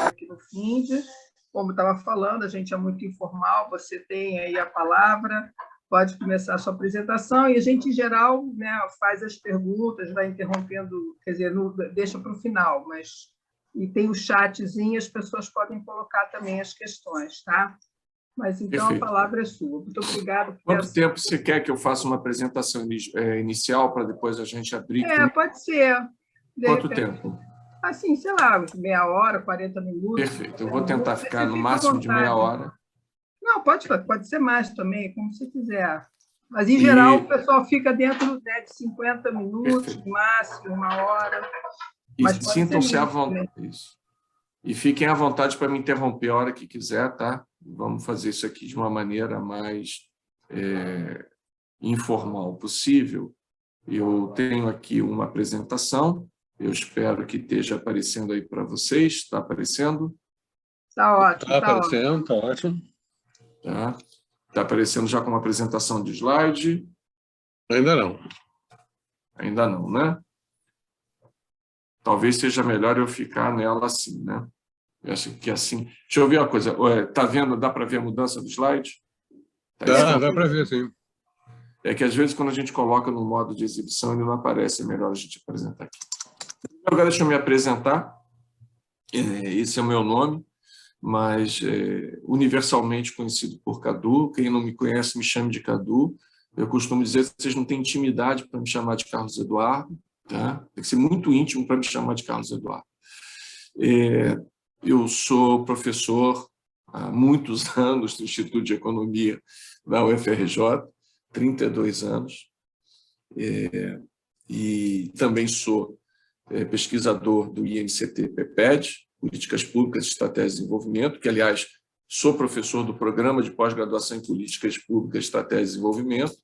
Aqui no FIND, como estava falando, a gente é muito informal, você tem aí a palavra, pode começar a sua apresentação, e a gente, em geral, né, faz as perguntas, vai interrompendo, quer dizer, deixa para o final, mas e tem o chatzinho, as pessoas podem colocar também as questões, tá? Mas então Perfeito. a palavra é sua. Muito obrigada. Quanto tempo você quer que eu faça uma apresentação inicial para depois a gente abrir? Pode ser. Quanto tempo? Assim, sei lá, meia hora, 40 minutos. Perfeito. Eu vou tentar ficar no máximo de meia hora. Não, pode ser mais também, como você quiser. Mas, em geral, o pessoal fica dentro, né, de 50 minutos, no máximo, uma hora. E sintam-se à vontade. Isso. E fiquem à vontade para me interromper a hora que quiser, tá? Vamos fazer isso aqui de uma maneira mais informal possível. Eu tenho aqui uma apresentação, eu espero que esteja aparecendo aí para vocês. Está aparecendo? Está ótimo. Está aparecendo, está ótimo. Está aparecendo já com uma apresentação de slide? Ainda não. Ainda não, né? Talvez seja melhor eu ficar nela assim, né? Eu acho que assim... Deixa eu ver uma coisa. Está vendo? Dá para ver a mudança do slide? Dá para ver, sim. É que, às vezes, quando a gente coloca no modo de exibição, ele não aparece. É melhor a gente apresentar aqui. Agora, deixa eu me apresentar. Esse é o meu nome, mas universalmente conhecido por Cadu. Quem não me conhece, me chame de Cadu. Eu costumo dizer que vocês não têm intimidade para me chamar de Carlos Eduardo. Tá? Tem que ser muito íntimo para me chamar de Carlos Eduardo. Eu sou professor há muitos anos do Instituto de Economia da UFRJ, 32 anos, e também sou pesquisador do INCT-PEPED, Políticas Públicas e Estratégias de Desenvolvimento, que, aliás, sou professor do Programa de Pós-Graduação em Políticas Públicas e Estratégias de Desenvolvimento,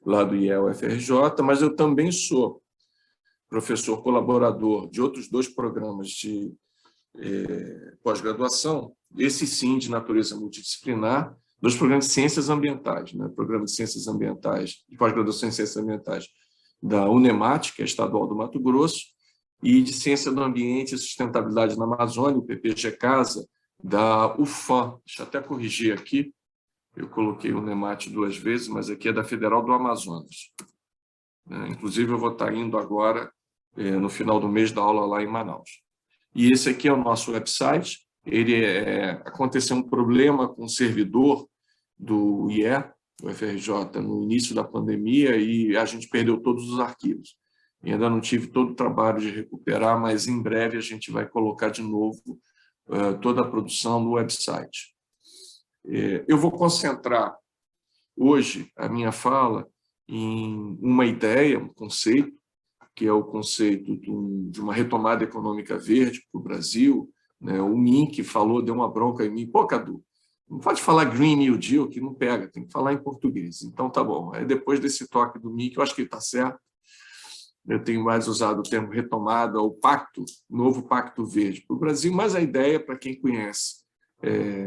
lá do IEL-UFRJ, mas eu também sou professor colaborador de outros 2 programas de pós-graduação, esse sim de natureza multidisciplinar, 2 programas de ciências ambientais, né? Programa de ciências ambientais, de pós-graduação em ciências ambientais da UNEMAT, que é estadual do Mato Grosso, e de ciência do ambiente e sustentabilidade na Amazônia, o PPG Casa, da UFAM. Deixa eu até corrigir aqui, eu coloquei o UNEMAT 2 vezes, mas aqui é da Federal do Amazonas. Inclusive, eu vou estar indo agora, no final do mês, dar aula lá em Manaus. E esse aqui é o nosso website. Aconteceu um problema com o servidor do IE, do UFRJ, no início da pandemia, e a gente perdeu todos os arquivos. E ainda não tive todo o trabalho de recuperar, mas em breve a gente vai colocar de novo toda a produção no website. Eu vou concentrar hoje a minha fala em uma ideia, um conceito, que é o conceito de uma retomada econômica verde para o Brasil, né? O Mink falou, deu uma bronca em mim. Pô, Cadu, não pode falar Green New Deal, que não pega, tem que falar em português. Então, tá bom. Depois desse toque do Mink, eu acho que ele está certo. Eu tenho mais usado o termo retomada, o pacto, novo pacto verde para o Brasil, mas a ideia, para quem conhece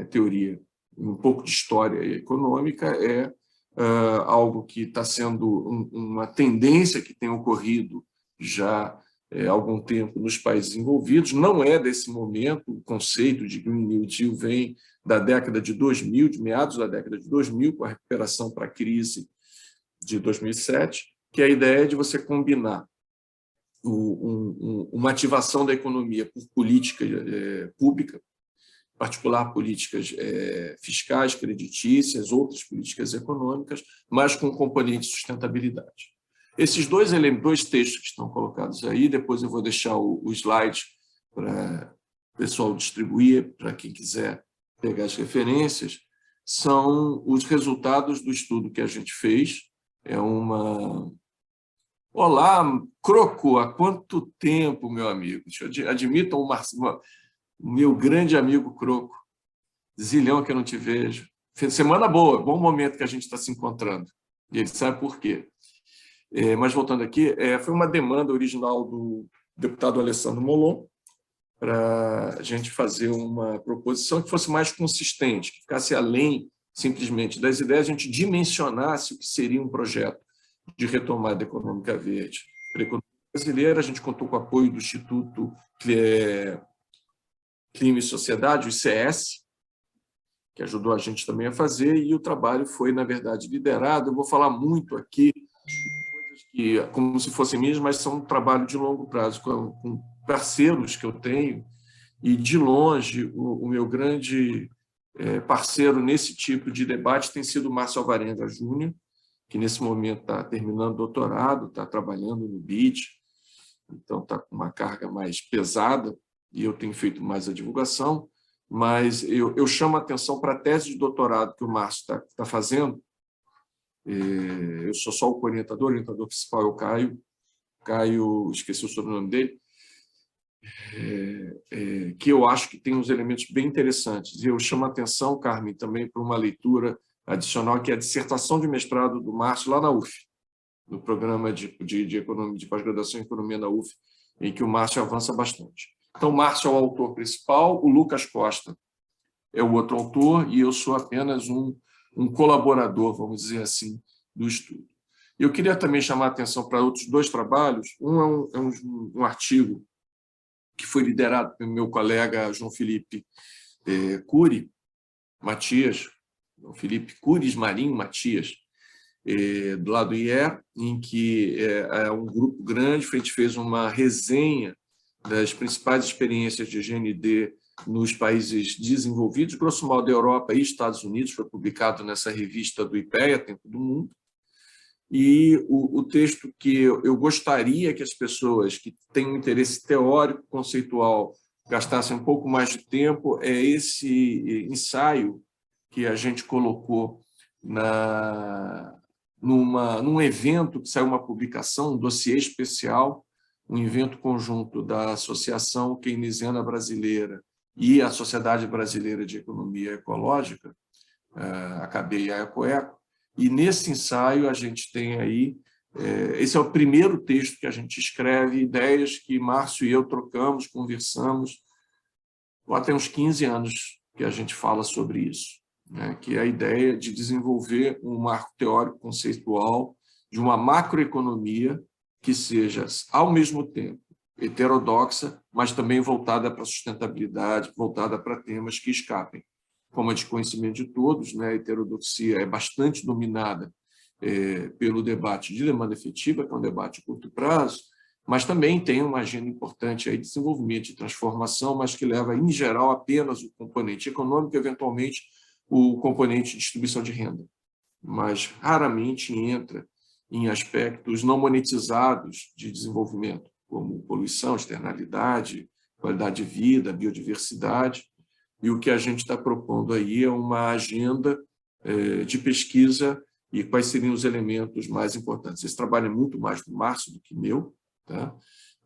teoria, um pouco de história econômica, é algo que está sendo uma tendência que tem ocorrido já há algum tempo nos países envolvidos. Não é desse momento, o conceito de Green New Deal vem da década de 2000, de meados da década de 2000, com a recuperação para a crise de 2007, que a ideia é de você combinar uma ativação da economia por política pública, em particular políticas fiscais, creditícias, outras políticas econômicas, mas com componente de sustentabilidade. Esses dois textos que estão colocados aí, depois eu vou deixar o slide para o pessoal distribuir, para quem quiser pegar as referências, são os resultados do estudo que a gente fez. Olá, Croco, há quanto tempo, meu amigo? Admitam o meu grande amigo Croco. Zilhão que eu não te vejo. Semana boa, bom momento que a gente está se encontrando. E ele sabe por quê. Mas, voltando aqui, foi uma demanda original do deputado Alessandro Molon para a gente fazer uma proposição que fosse mais consistente, que ficasse além simplesmente das ideias, a gente dimensionasse o que seria um projeto de retomada econômica verde para a economia brasileira. A gente contou com o apoio do Instituto Clima e Sociedade, o ICS, que ajudou a gente também a fazer, e o trabalho foi, na verdade, liderado. Eu vou falar muito aqui, coisas que, como se fossem minhas, mas são um trabalho de longo prazo, com parceiros que eu tenho, e, de longe, o meu grande parceiro nesse tipo de debate tem sido o Márcio Alvarenga Júnior, que, nesse momento, está terminando o doutorado, está trabalhando no BID, então está com uma carga mais pesada, e eu tenho feito mais a divulgação, mas eu chamo a atenção para a tese de doutorado que o Márcio está fazendo. Eu sou só o orientador principal é o Caio, esqueci o sobrenome dele, que eu acho que tem uns elementos bem interessantes. E eu chamo a atenção, Carmen, também para uma leitura adicional, que é a dissertação de mestrado do Márcio lá na UF, no programa de pós-graduação em Economia na UF, em que o Márcio avança bastante. Então, o Márcio é o autor principal, o Lucas Costa é o outro autor, e eu sou apenas um colaborador, vamos dizer assim, do estudo. Eu queria também chamar a atenção para outros dois trabalhos. Um é um artigo que foi liderado pelo meu colega João Felipe Cury Matias, João Felipe Curis Marinho Matias, do lado do IE, em que é um grupo grande, a gente fez uma resenha das principais experiências de GND nos países desenvolvidos, grosso modo da Europa e Estados Unidos, foi publicado nessa revista do IPEA, Tempo do Mundo. E o texto que eu gostaria que as pessoas que têm um interesse teórico, conceitual, gastassem um pouco mais de tempo é esse ensaio que a gente colocou num evento que saiu uma publicação, um dossiê especial, um evento conjunto da Associação Keynesiana Brasileira e a Sociedade Brasileira de Economia Ecológica, a CABE e a EcoEco, e nesse ensaio a gente tem aí, esse é o primeiro texto que a gente escreve, ideias que Márcio e eu trocamos, conversamos, há até uns 15 anos que a gente fala sobre isso, né? Que é a ideia de desenvolver um marco teórico conceitual de uma macroeconomia que seja, ao mesmo tempo, heterodoxa, mas também voltada para a sustentabilidade, voltada para temas que escapem. Como é de conhecimento de todos, né, a heterodoxia é bastante dominada pelo debate de demanda efetiva, que é um debate de curto prazo, mas também tem uma agenda importante aí de desenvolvimento e transformação, mas que leva, em geral, apenas o componente econômico, eventualmente o componente de distribuição de renda, mas raramente entra em aspectos não monetizados de desenvolvimento, como poluição, externalidade, qualidade de vida, biodiversidade. E o que a gente está propondo aí é uma agenda de pesquisa e quais seriam os elementos mais importantes. Esse trabalho é muito mais do Márcio do que meu, tá?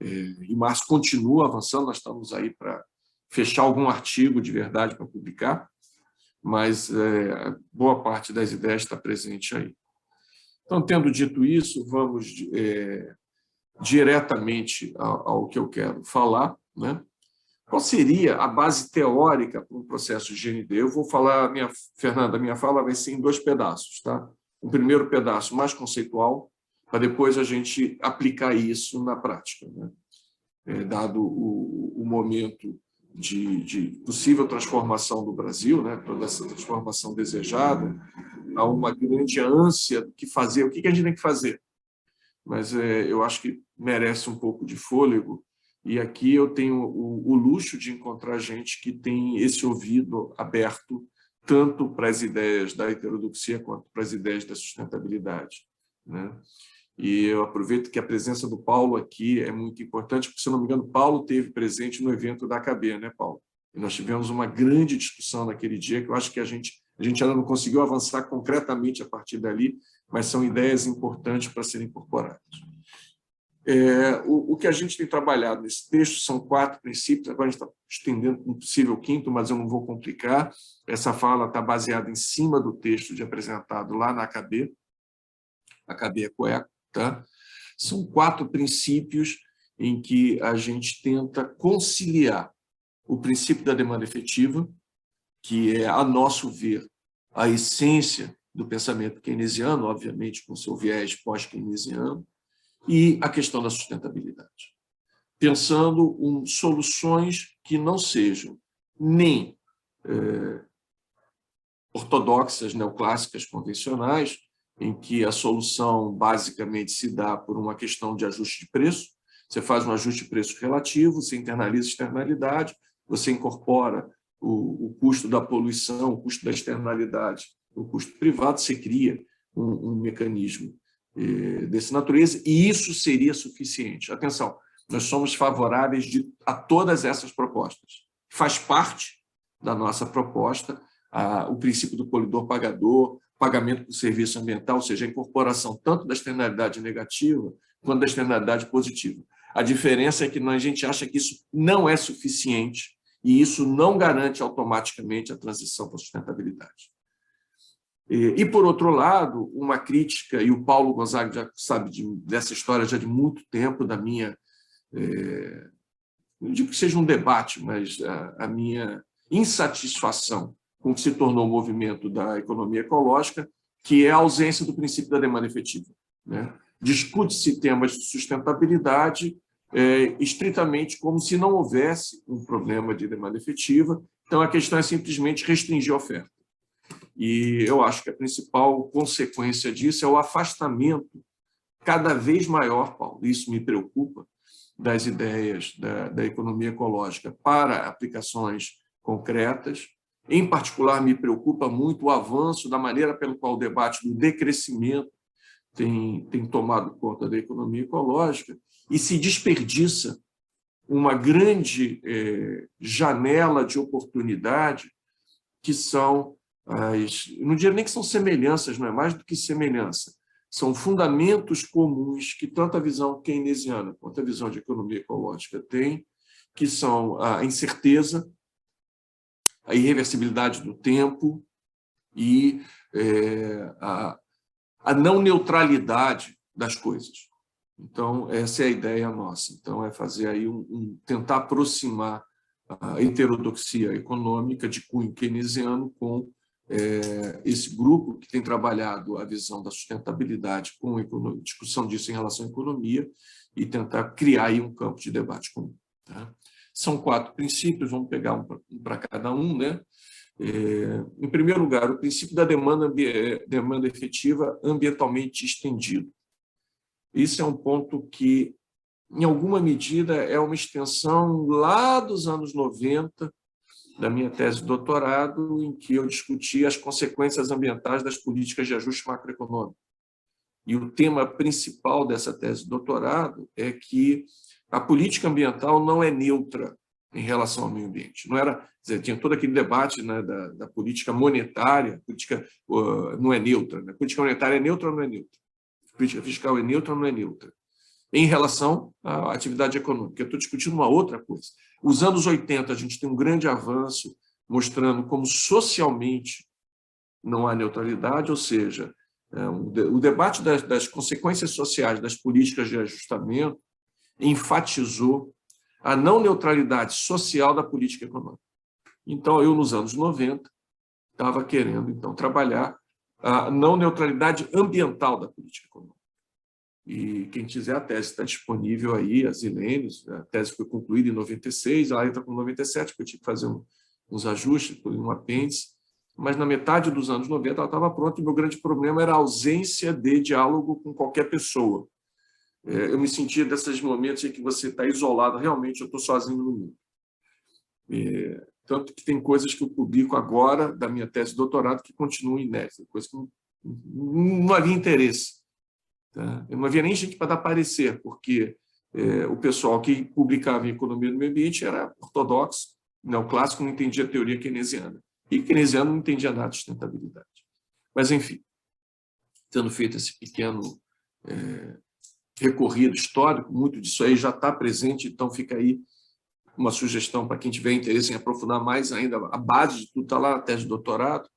E o Márcio continua avançando, nós estamos aí para fechar algum artigo de verdade para publicar, mas boa parte das ideias está presente aí. Então, tendo dito isso, vamos diretamente ao que eu quero falar, né? Qual seria a base teórica para um processo de GND? Eu vou falar, Fernanda, a minha fala vai ser em dois pedaços, tá? O primeiro pedaço mais conceitual, para depois a gente aplicar isso na prática, né? Dado o momento de possível transformação do Brasil, né? Toda essa transformação desejada, há uma grande ânsia do que fazer, o que a gente tem que fazer. Mas eu acho que merece um pouco de fôlego, e aqui eu tenho o luxo de encontrar gente que tem esse ouvido aberto tanto para as ideias da heterodoxia quanto para as ideias da sustentabilidade, né? E eu aproveito que a presença do Paulo aqui é muito importante, porque, se não me engano, Paulo esteve presente no evento da AKB, né, Paulo? E nós tivemos uma grande discussão naquele dia, que eu acho que a gente ainda não conseguiu avançar concretamente a partir dali, mas são ideias importantes para serem incorporadas. O que a gente tem trabalhado nesse texto são 4 princípios, agora a gente está estendendo um possível 5º, mas eu não vou complicar. Essa fala está baseada em cima do texto apresentado lá na AKB EcoEco, tá? São 4 princípios em que a gente tenta conciliar o princípio da demanda efetiva, que é, a nosso ver, a essência do pensamento keynesiano, obviamente com seu viés pós-keynesiano, e a questão da sustentabilidade, pensando em soluções que não sejam nem ortodoxas, neoclássicas, convencionais, em que a solução basicamente se dá por uma questão de ajuste de preço. Você faz um ajuste de preço relativo, você internaliza a externalidade, você incorpora o custo da poluição, o custo da externalidade, o custo privado, você cria um mecanismo dessa natureza, e isso seria suficiente. Atenção, nós somos favoráveis a todas essas propostas. Faz parte da nossa proposta o princípio do poluidor-pagador, pagamento por serviço ambiental, ou seja, a incorporação tanto da externalidade negativa quanto da externalidade positiva. A diferença é que a gente acha que isso não é suficiente e isso não garante automaticamente a transição para a sustentabilidade. E, por outro lado, uma crítica, e o Paulo Gonzaga já sabe dessa história já de muito tempo, da minha, não digo que seja um debate, mas a minha insatisfação com o que se tornou o movimento da economia ecológica, que é a ausência do princípio da demanda efetiva, né? Discute-se temas de sustentabilidade estritamente como se não houvesse um problema de demanda efetiva, então a questão é simplesmente restringir a oferta. E eu acho que a principal consequência disso é o afastamento cada vez maior, Paulo, isso me preocupa, das ideias da economia ecológica para aplicações concretas. Em particular, me preocupa muito o avanço da maneira pelo qual o debate do decrescimento tem tomado conta da economia ecológica e se desperdiça uma grande janela de oportunidade que são não diria nem que são semelhanças, não é mais do que semelhança, são fundamentos comuns que tanto a visão keynesiana quanto a visão de economia ecológica tem, que são a incerteza, a irreversibilidade do tempo e a não neutralidade das coisas. Então, essa é a ideia nossa. Então, é fazer aí tentar aproximar a heterodoxia econômica de cunho keynesiano com esse grupo que tem trabalhado a visão da sustentabilidade com a discussão disso em relação à economia e tentar criar aí um campo de debate comum. Tá? São 4 princípios, vamos pegar um para cada um, né? Em primeiro lugar, o princípio da demanda efetiva ambientalmente estendido. Isso é um ponto que, em alguma medida, é uma extensão lá dos anos 90, da minha tese de doutorado, em que eu discuti as consequências ambientais das políticas de ajuste macroeconômico. E o tema principal dessa tese de doutorado é que a política ambiental não é neutra em relação ao meio ambiente. Não era, dizer, tinha todo aquele debate, né, da política monetária, política não é neutra, né? Política monetária é neutra ou não é neutra? Política fiscal é neutra ou não é neutra? Em relação à atividade econômica. Eu estou discutindo uma outra coisa. Os anos 80, a gente tem um grande avanço mostrando como socialmente não há neutralidade, ou seja, o debate das consequências sociais das políticas de ajustamento enfatizou a não neutralidade social da política econômica. Então, eu, nos anos 90, estava querendo, então, trabalhar a não neutralidade ambiental da política econômica. E quem quiser, a tese está disponível aí, a Zilene, a tese foi concluída em 96, ela entra com 97, porque eu tive que fazer uns ajustes, um apêndice, mas na metade dos anos 90 ela estava pronta e o meu grande problema era a ausência de diálogo com qualquer pessoa. Eu me sentia desses momentos em que você está isolado, realmente eu estou sozinho no mundo. Tanto que tem coisas que eu publico agora, da minha tese de doutorado, que continuam inéditas, coisas que não havia interesse. Tá? Eu não havia nem gente para dar parecer, porque o pessoal que publicava em Economia do Meio Ambiente era ortodoxo, neoclássico, não entendia a teoria keynesiana. E keynesiano não entendia nada de sustentabilidade. Mas, enfim, tendo feito esse pequeno recorrido histórico, muito disso aí já está presente, então fica aí uma sugestão para quem tiver interesse em aprofundar mais ainda. A base de tudo está lá, a tese de doutorado.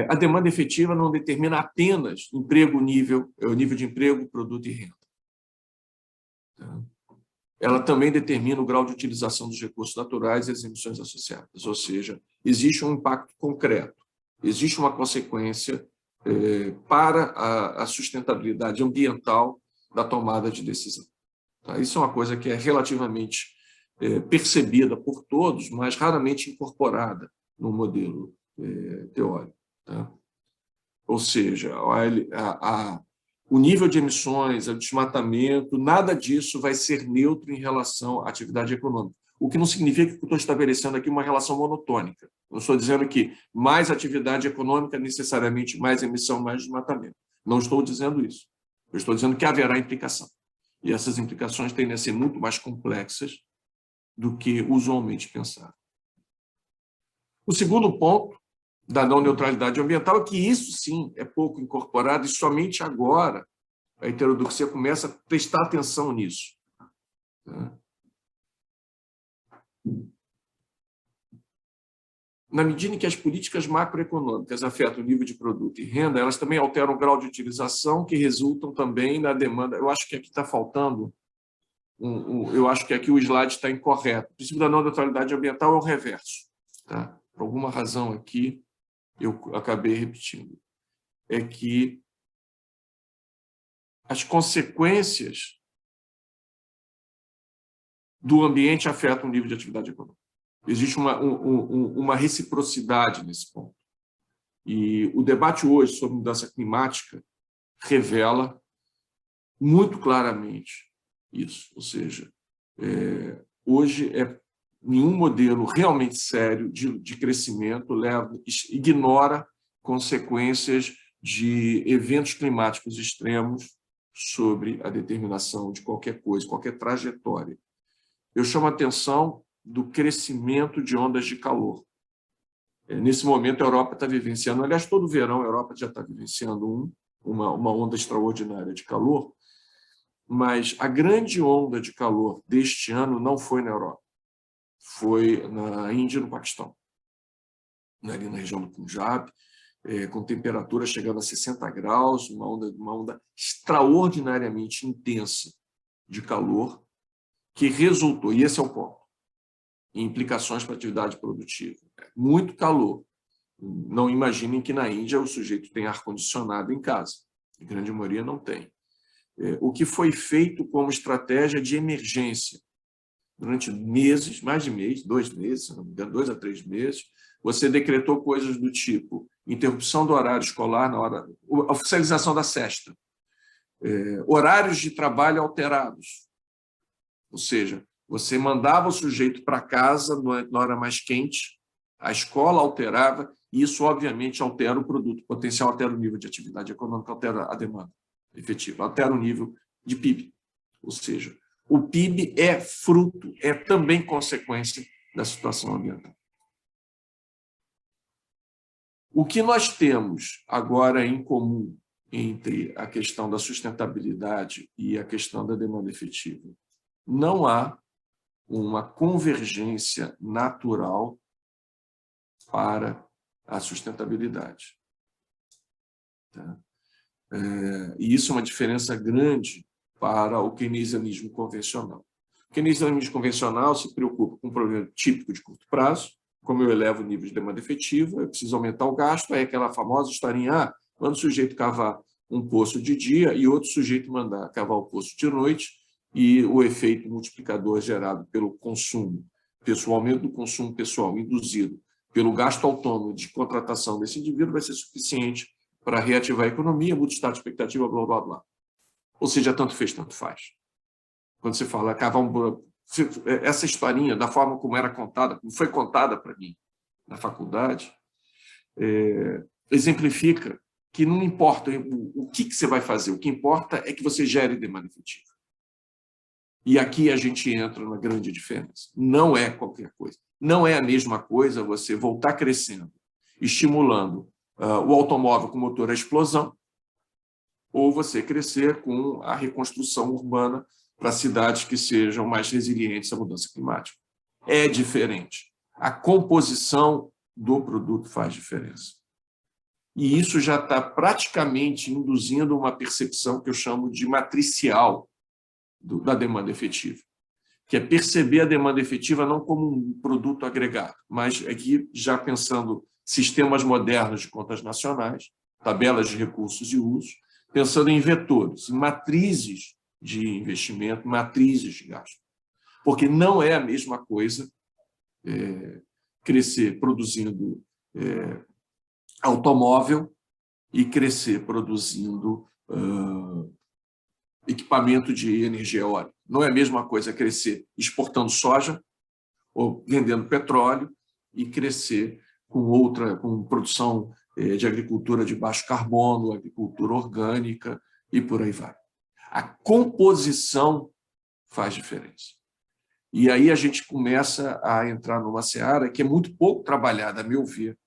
A demanda efetiva não determina apenas o nível de emprego, produto e renda. Ela também determina o grau de utilização dos recursos naturais e as emissões associadas, ou seja, existe um impacto concreto existe uma consequência para a sustentabilidade ambiental da tomada de decisão. Tá? Isso é uma coisa que é relativamente percebida por todos, mas raramente incorporada no modelo teórico. Tá? Ou seja, o nível de emissões, o desmatamento, nada disso vai ser neutro em relação à atividade econômica. O que não significa que eu estou estabelecendo aqui uma relação monotônica. Eu estou dizendo que mais atividade econômica, necessariamente mais emissão, mais desmatamento. Não estou dizendo isso. Eu estou dizendo que haverá implicação. E essas implicações tendem a ser muito mais complexas do que usualmente pensado. O segundo ponto da não neutralidade ambiental é que isso, sim, é pouco incorporado e somente agora a heterodoxia começa a prestar atenção nisso. Na medida em que as políticas macroeconômicas afetam o nível de produto e renda, elas também alteram o grau de utilização, que resultam também na demanda. Eu acho que aqui está faltando, eu acho que aqui o slide está incorreto. O princípio da não neutralidade ambiental é o reverso. Tá? Por alguma razão aqui, eu acabei repetindo. É que as consequências do ambiente afetam o nível de atividade econômica. Existe uma reciprocidade nesse ponto. E o debate hoje sobre mudança climática revela muito claramente isso. Ou seja, hoje nenhum modelo realmente sério de crescimento ignora consequências de eventos climáticos extremos sobre a determinação de qualquer coisa, qualquer trajetória. Eu chamo a atenção do crescimento de ondas de calor. Nesse momento, a Europa está vivenciando, aliás, todo verão a Europa já está vivenciando uma onda extraordinária de calor, mas a grande onda de calor deste ano não foi na Europa, foi na Índia e no Paquistão, ali na região do Punjab, com temperatura chegando a 60 graus, uma onda extraordinariamente intensa de calor, que resultou, e esse é o ponto, em implicações para a atividade produtiva. Muito calor. Não imaginem que na Índia o sujeito tem ar-condicionado em casa. A grande maioria não tem. O que foi feito como estratégia de emergência durante meses, mais de mês, 2 meses, se não me engano, 2 a 3 meses, você decretou coisas do tipo interrupção do horário escolar na hora, oficialização da sesta, horários de trabalho alterados. Ou seja, você mandava o sujeito para casa na hora mais quente, a escola alterava, e isso, obviamente, altera o produto potencial, altera o nível de atividade econômica, altera a demanda efetiva, altera o nível de PIB. Ou seja, o PIB é fruto, é também consequência da situação ambiental. O que nós temos agora em comum entre a questão da sustentabilidade e a questão da demanda efetiva? Não há uma convergência natural para a sustentabilidade. Tá? E isso é uma diferença grande para o keynesianismo convencional. O keynesianismo convencional se preocupa com um problema típico de curto prazo, como eu elevo o nível de demanda efetiva, eu preciso aumentar o gasto, aí aquela famosa historinha, manda o sujeito cavar um poço de dia e outro sujeito mandar cavar o poço de noite, e o efeito multiplicador gerado pelo consumo pessoal, aumento do consumo pessoal induzido pelo gasto autônomo de contratação desse indivíduo vai ser suficiente para reativar a economia, muda o estado de expectativa, blá, blá, blá. Ou seja, tanto fez, tanto faz. Quando você fala, essa historinha, da forma como era contada, como foi contada para mim na faculdade, exemplifica que não importa o que você vai fazer, o que importa é que você gere demanda efetiva. E aqui a gente entra na grande diferença. Não é qualquer coisa. Não é a mesma coisa você voltar crescendo, estimulando o automóvel com motor à explosão, ou você crescer com a reconstrução urbana para cidades que sejam mais resilientes à mudança climática. É diferente. A composição do produto faz diferença. E isso já está praticamente induzindo uma percepção que eu chamo de matricial da demanda efetiva, que é perceber a demanda efetiva não como um produto agregado, mas aqui já pensando sistemas modernos de contas nacionais, tabelas de recursos e uso, pensando em vetores, em matrizes de investimento, matrizes de gasto. Porque não é a mesma coisa crescer produzindo automóvel e crescer produzindo equipamento de energia eólica. Não é a mesma coisa crescer exportando soja ou vendendo petróleo e crescer com produção de agricultura de baixo carbono, agricultura orgânica e por aí vai. A composição faz diferença. E aí a gente começa a entrar numa seara que é muito pouco trabalhada, a meu ver,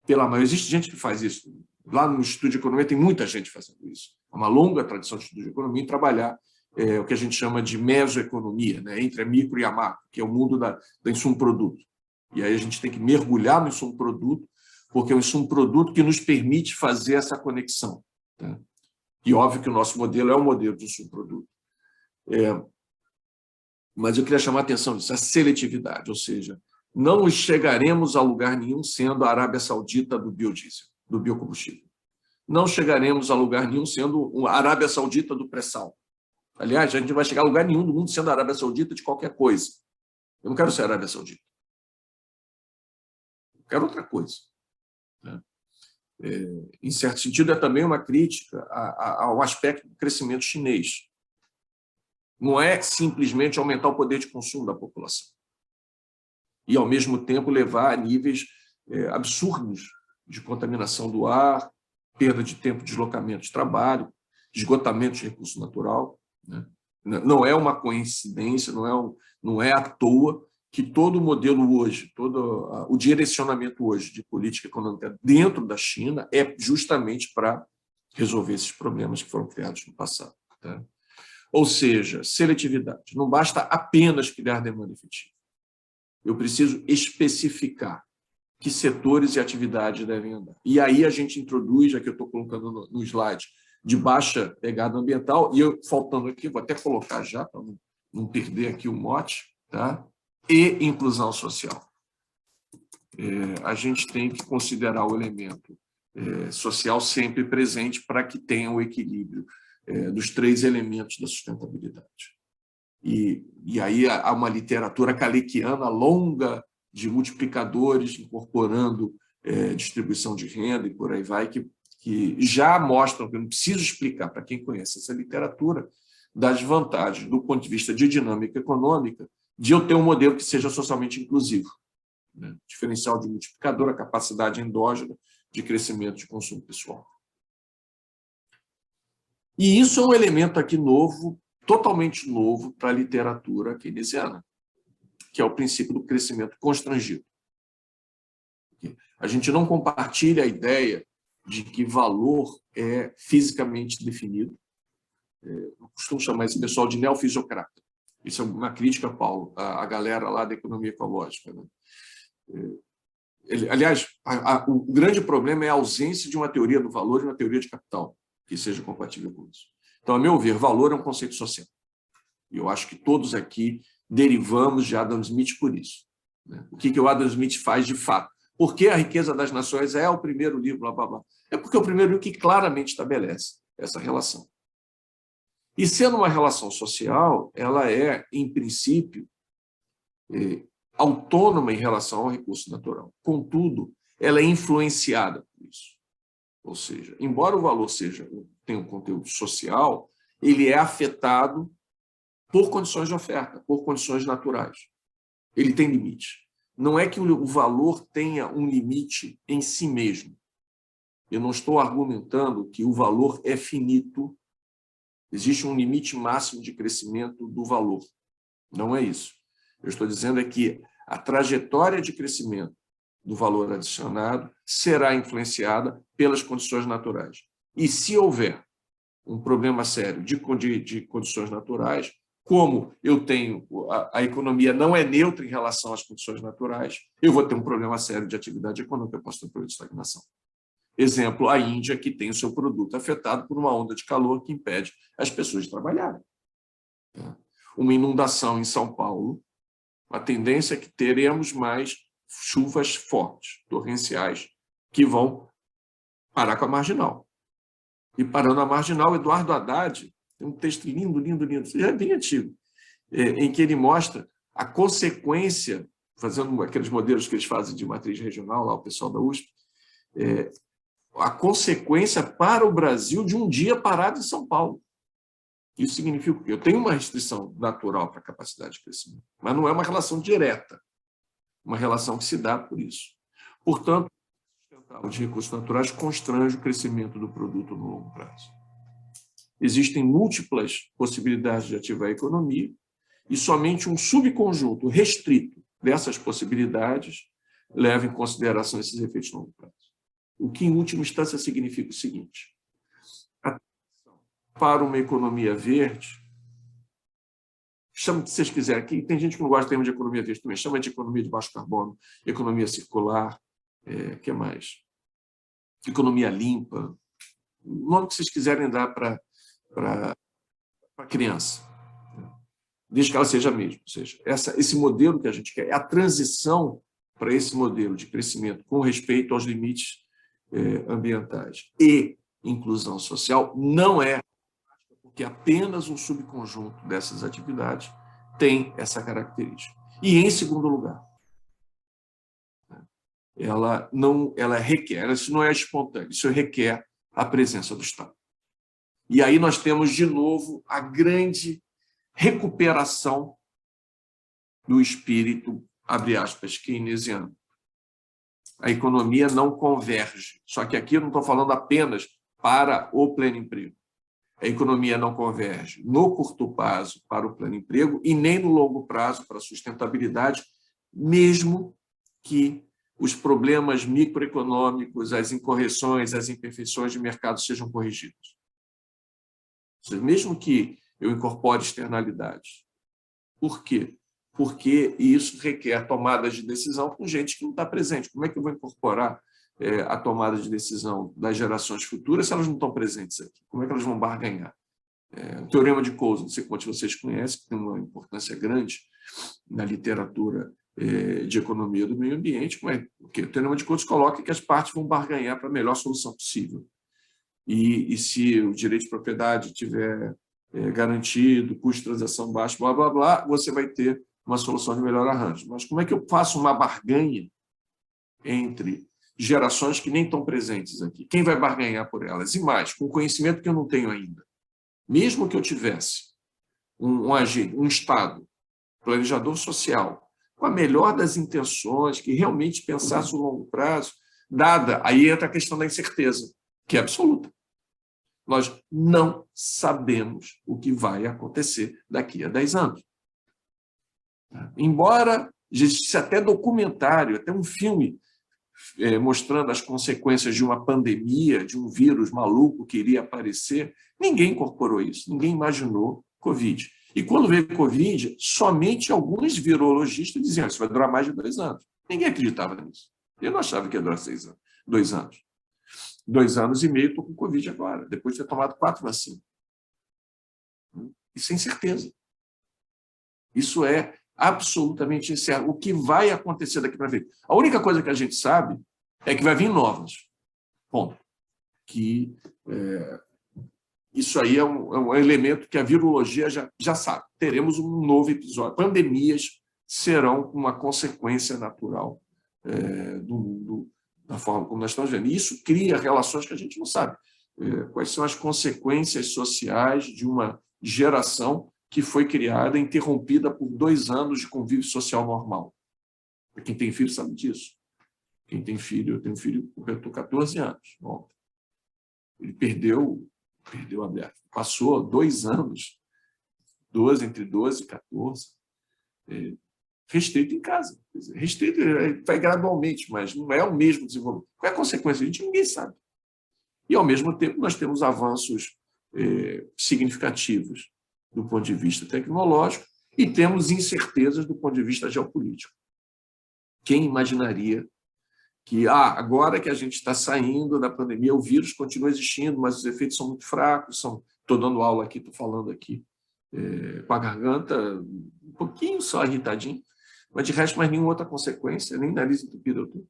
pela maioria. Existe gente que faz isso. Lá no Instituto de Economia tem muita gente fazendo isso. É uma longa tradição do Instituto de Economia em trabalhar o que a gente chama de mesoeconomia, né, entre a micro e a macro, que é o mundo da insumo-produto. E aí a gente tem que mergulhar no insumo-produto, porque é o insumo-produto que nos permite fazer essa conexão. Tá? E óbvio que o nosso modelo é o modelo de insumo-produto. Mas eu queria chamar a atenção disso, a seletividade, ou seja, não chegaremos a lugar nenhum sendo a Arábia Saudita do biodiesel, do biocombustível. Não chegaremos a lugar nenhum sendo a Arábia Saudita do pré-sal. Aliás, a gente não vai chegar a lugar nenhum do mundo sendo a Arábia Saudita de qualquer coisa. Eu não quero ser a Arábia Saudita. Eu quero outra coisa. Em certo sentido, é também uma crítica ao aspecto do crescimento chinês. Não é simplesmente aumentar o poder de consumo da população e, ao mesmo tempo, levar a níveis absurdos de contaminação do ar, perda de tempo de deslocamento de trabalho, esgotamento de recurso natural. Né? Não é uma coincidência, não é à toa que todo o modelo hoje, todo o direcionamento hoje de política econômica dentro da China é justamente para resolver esses problemas que foram criados no passado. Tá? Ou seja, seletividade. Não basta apenas criar demanda efetiva. Eu preciso especificar que setores e atividades devem andar. E aí a gente introduz, já que eu estou colocando no slide, de baixa pegada ambiental, e eu, faltando aqui, vou até colocar já, para não perder aqui o mote, tá? E inclusão social. A gente tem que considerar o elemento social sempre presente para que tenha o equilíbrio dos três elementos da sustentabilidade. E aí há uma literatura kalekiana longa de multiplicadores, incorporando distribuição de renda e por aí vai, que já mostram, que eu não preciso explicar para quem conhece essa literatura, das vantagens, do ponto de vista de dinâmica econômica, de eu ter um modelo que seja socialmente inclusivo. Né? Diferencial de multiplicador, a capacidade endógena de crescimento de consumo pessoal. E isso é um elemento aqui novo, totalmente novo para a literatura keynesiana, que é o princípio do crescimento constrangido. A gente não compartilha a ideia de que valor é fisicamente definido. Eu costumo chamar esse pessoal de neofisiocrata. Isso é uma crítica, Paulo, à galera lá da economia ecológica. Né? Aliás, o grande problema é a ausência de uma teoria do valor e uma teoria de capital que seja compatível com isso. Então, a meu ver, valor é um conceito social. E eu acho que todos aqui derivamos de Adam Smith por isso. Né? O que o Adam Smith faz de fato? Por que A Riqueza das Nações é o primeiro livro, blá, blá, blá? É porque é o primeiro livro que claramente estabelece essa relação. E sendo uma relação social, ela é, em princípio, autônoma em relação ao recurso natural. Contudo, ela é influenciada por isso. Ou seja, embora o valor tenha um conteúdo social, ele é afetado por condições de oferta, por condições naturais. Ele tem limite. Não é que o valor tenha um limite em si mesmo. Eu não estou argumentando que o valor é finito. Existe um limite máximo de crescimento do valor. Não é isso. Eu estou dizendo que a trajetória de crescimento do valor adicionado será influenciada pelas condições naturais. E se houver um problema sério de condições naturais, como eu tenho, a economia não é neutra em relação às condições naturais, eu vou ter um problema sério de atividade econômica, eu posso ter um problema de estagnação. Exemplo, a Índia, que tem o seu produto afetado por uma onda de calor que impede as pessoas de trabalharem. Uma inundação em São Paulo, a tendência é que teremos mais chuvas fortes, torrenciais, que vão parar com a marginal. E parando a marginal, Eduardo Haddad tem um texto lindo, lindo, lindo, já é bem antigo, em que ele mostra a consequência, fazendo aqueles modelos que eles fazem de matriz regional, lá o pessoal da USP, a consequência para o Brasil de um dia parado em São Paulo. Isso significa que eu tenho uma restrição natural para a capacidade de crescimento, mas não é uma relação direta, uma relação que se dá por isso. Portanto, os recursos naturais constrange o crescimento do produto no longo prazo. Existem múltiplas possibilidades de ativar a economia e somente um subconjunto restrito dessas possibilidades leva em consideração esses efeitos no longo prazo. O que, em última instância, significa o seguinte: para uma economia verde, chama se vocês quiserem, aqui tem gente que não gosta do termo de economia verde também, chama de economia de baixo carbono, economia circular, que mais? Economia limpa, o nome que vocês quiserem dar para a criança, desde que ela seja a mesma. Ou seja, esse modelo que a gente quer é a transição para esse modelo de crescimento com respeito aos limites ambientais e inclusão social não é, porque apenas um subconjunto dessas atividades tem essa característica. E, em segundo lugar, ela requer, isso não é espontâneo, isso requer a presença do Estado. E aí nós temos, de novo, a grande recuperação do espírito, abre aspas, keynesiano. A economia não converge. Só que aqui eu não estou falando apenas para o pleno emprego. A economia não converge no curto prazo para o pleno emprego e nem no longo prazo para a sustentabilidade, mesmo que os problemas microeconômicos, as incorreções, as imperfeições de mercado sejam corrigidos. Ou seja, mesmo que eu incorpore externalidades. Por quê? Porque isso requer tomadas de decisão com gente que não está presente. Como é que eu vou incorporar a tomada de decisão das gerações futuras se elas não estão presentes aqui? Como é que elas vão barganhar? O Teorema de Coase, não sei quantos vocês conhecem, que tem uma importância grande na literatura de economia do meio ambiente, mas o Teorema de Coase coloca que as partes vão barganhar para a melhor solução possível. E se o direito de propriedade tiver garantido, custo de transação baixo, blá, blá, blá, você vai ter uma solução de melhor arranjo. Mas como é que eu faço uma barganha entre gerações que nem estão presentes aqui? Quem vai barganhar por elas? E mais, com conhecimento que eu não tenho ainda. Mesmo que eu tivesse um Estado, planejador social, com a melhor das intenções, que realmente pensasse o longo prazo, aí entra a questão da incerteza, que é absoluta. Nós não sabemos o que vai acontecer daqui a 10 anos. Embora existisse até documentário, até um filme mostrando as consequências de uma pandemia, de um vírus maluco que iria aparecer, ninguém incorporou isso, ninguém imaginou Covid. E quando veio Covid, somente alguns virologistas diziam que isso vai durar mais de 2 anos. Ninguém acreditava nisso. Eu não achava que ia durar 2 anos. 2 anos e meio estou com Covid agora, depois de ter tomado 4 vacinas. E sem certeza. Isso é absolutamente incerto. O que vai acontecer daqui para frente? A única coisa que a gente sabe é que vai vir novas. Ponto. Que isso aí é um elemento que a virologia já sabe. Teremos um novo episódio. Pandemias serão uma consequência natural do mundo, da forma como nós estamos vendo. E isso cria relações que a gente não sabe. Quais são as consequências sociais de uma geração que foi criada, interrompida por 2 anos de convívio social normal. Quem tem filho sabe disso. Quem tem filho, eu tenho um filho que completou 14 anos. Bom, ele perdeu aberto. Passou 2 anos, entre 12 e 14, restrito em casa. Restrito vai gradualmente, mas não é o mesmo desenvolvimento. Qual é a consequência? Ninguém sabe. E, ao mesmo tempo, nós temos avanços significativos do ponto de vista tecnológico e temos incertezas do ponto de vista geopolítico. Quem imaginaria que agora que a gente está saindo da pandemia, o vírus continua existindo, mas os efeitos são muito fracos, estou dando aula aqui, estou falando aqui com a garganta um pouquinho só irritadinho, mas de resto, mais nenhuma outra consequência, nem nariz entupido eu tenho.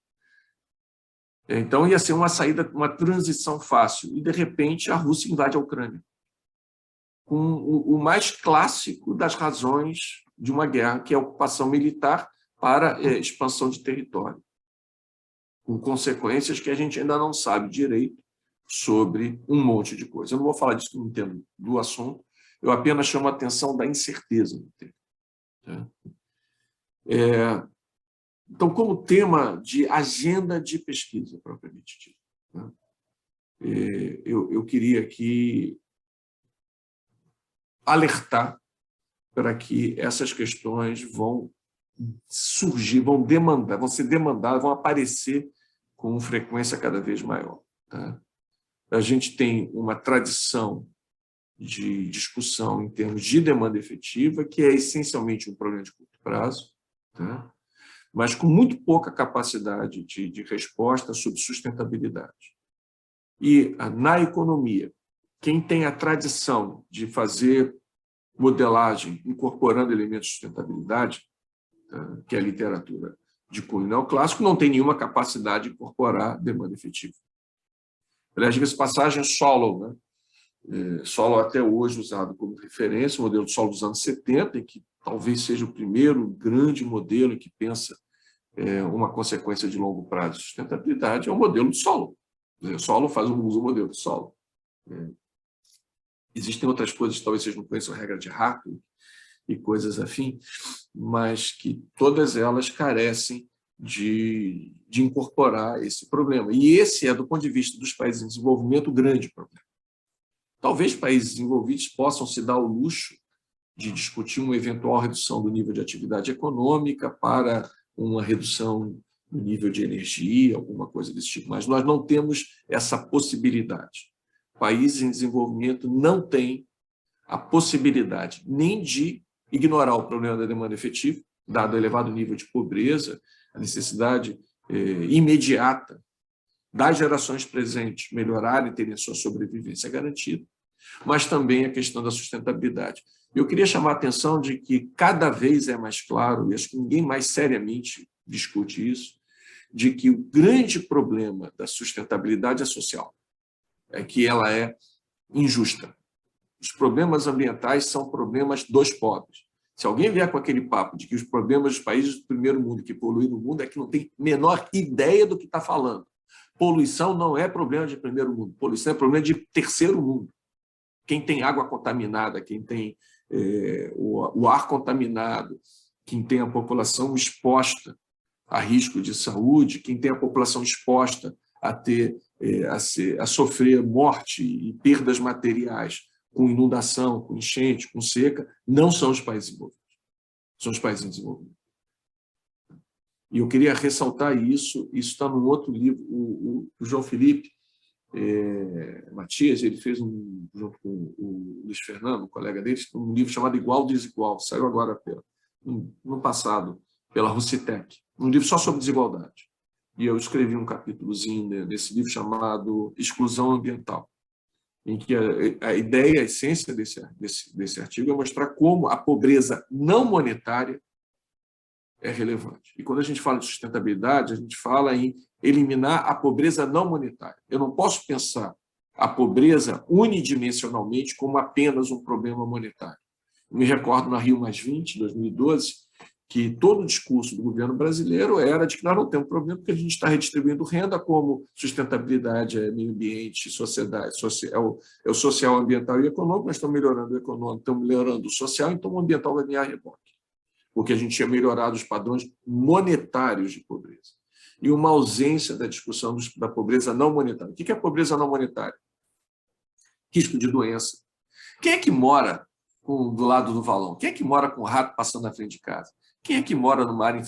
Então, ia ser uma saída, uma transição fácil. E, de repente, a Rússia invade a Ucrânia, com o mais clássico das razões de uma guerra, que é a ocupação militar para expansão de território, com consequências que a gente ainda não sabe direito sobre um monte de coisa. Eu não vou falar disso, que não entendo do assunto, eu apenas chamo a atenção da incerteza do tempo. Então, como tema de agenda de pesquisa, propriamente dito, né? Eu queria aqui alertar para que essas questões vão surgir, vão ser demandadas, vão aparecer com frequência cada vez maior. Tá? A gente tem uma tradição de discussão em termos de demanda efetiva, que é essencialmente um problema de curto prazo, tá? Mas com muito pouca capacidade de resposta sobre sustentabilidade. E na economia, quem tem a tradição de fazer modelagem incorporando elementos de sustentabilidade, que é a literatura de cunho neoclássico, não tem nenhuma capacidade de incorporar demanda efetiva. Aliás, diga-se passagem, Solow, né? Solow até hoje usado como referência, o modelo de Solow dos anos 70, que talvez seja o primeiro grande modelo que pensa uma consequência de longo prazo de sustentabilidade, é o modelo de Solow. Solow faz uso do modelo de Solow. Existem outras coisas que talvez vocês não conheçam, a regra de Hartley e coisas afim, mas que todas elas carecem de incorporar esse problema. E esse é, do ponto de vista dos países em desenvolvimento, o grande problema. Talvez países desenvolvidos possam se dar o luxo de discutir uma eventual redução do nível de atividade econômica para uma redução do nível de energia, alguma coisa desse tipo, mas nós não temos essa possibilidade. Países em desenvolvimento não têm a possibilidade nem de ignorar o problema da demanda efetiva, dado o elevado nível de pobreza, a necessidade imediata das gerações presentes melhorarem e terem a sua sobrevivência garantida, mas também a questão da sustentabilidade. Eu queria chamar a atenção de que cada vez é mais claro, e acho que ninguém mais seriamente discute isso, de que o grande problema da sustentabilidade é social, é que ela é injusta. Os problemas ambientais são problemas dos pobres. Se alguém vier com aquele papo de que os problemas dos países do primeiro mundo que poluem no mundo é que não tem menor ideia do que está falando. Poluição não é problema de primeiro mundo, poluição é problema de terceiro mundo. Quem tem água contaminada, quem tem o ar contaminado, quem tem a população exposta a risco de saúde, quem tem a população exposta a sofrer morte e perdas materiais com inundação, com enchente, com seca, não são os países desenvolvidos, são os países em desenvolvimento. E eu queria ressaltar isso está num outro livro, o João Felipe Matias, ele fez junto com o Luiz Fernando, um colega dele, um livro chamado Igual Desigual, saiu agora no passado, pela Rucitec, um livro só sobre desigualdade. E eu escrevi um capítulozinho desse livro chamado Exclusão Ambiental, em que a ideia, a essência desse artigo é mostrar como a pobreza não monetária é relevante. E quando a gente fala de sustentabilidade, a gente fala em eliminar a pobreza não monetária. Eu não posso pensar a pobreza unidimensionalmente como apenas um problema monetário. Eu me recordo na Rio+20, 2012, que todo o discurso do governo brasileiro era de que nós não temos problema porque a gente está redistribuindo renda, como sustentabilidade é meio ambiente, sociedade, é o social, ambiental e econômico, nós estamos melhorando o econômico, estamos melhorando o social, então o ambiental vai ganhar rebote, porque a gente tinha melhorado os padrões monetários de pobreza. E uma ausência da discussão da pobreza não monetária. O que é a pobreza não monetária? Risco de doença. Quem é que mora do lado do valão? Quem é que mora com o rato passando na frente de casa? Quem é que mora numa área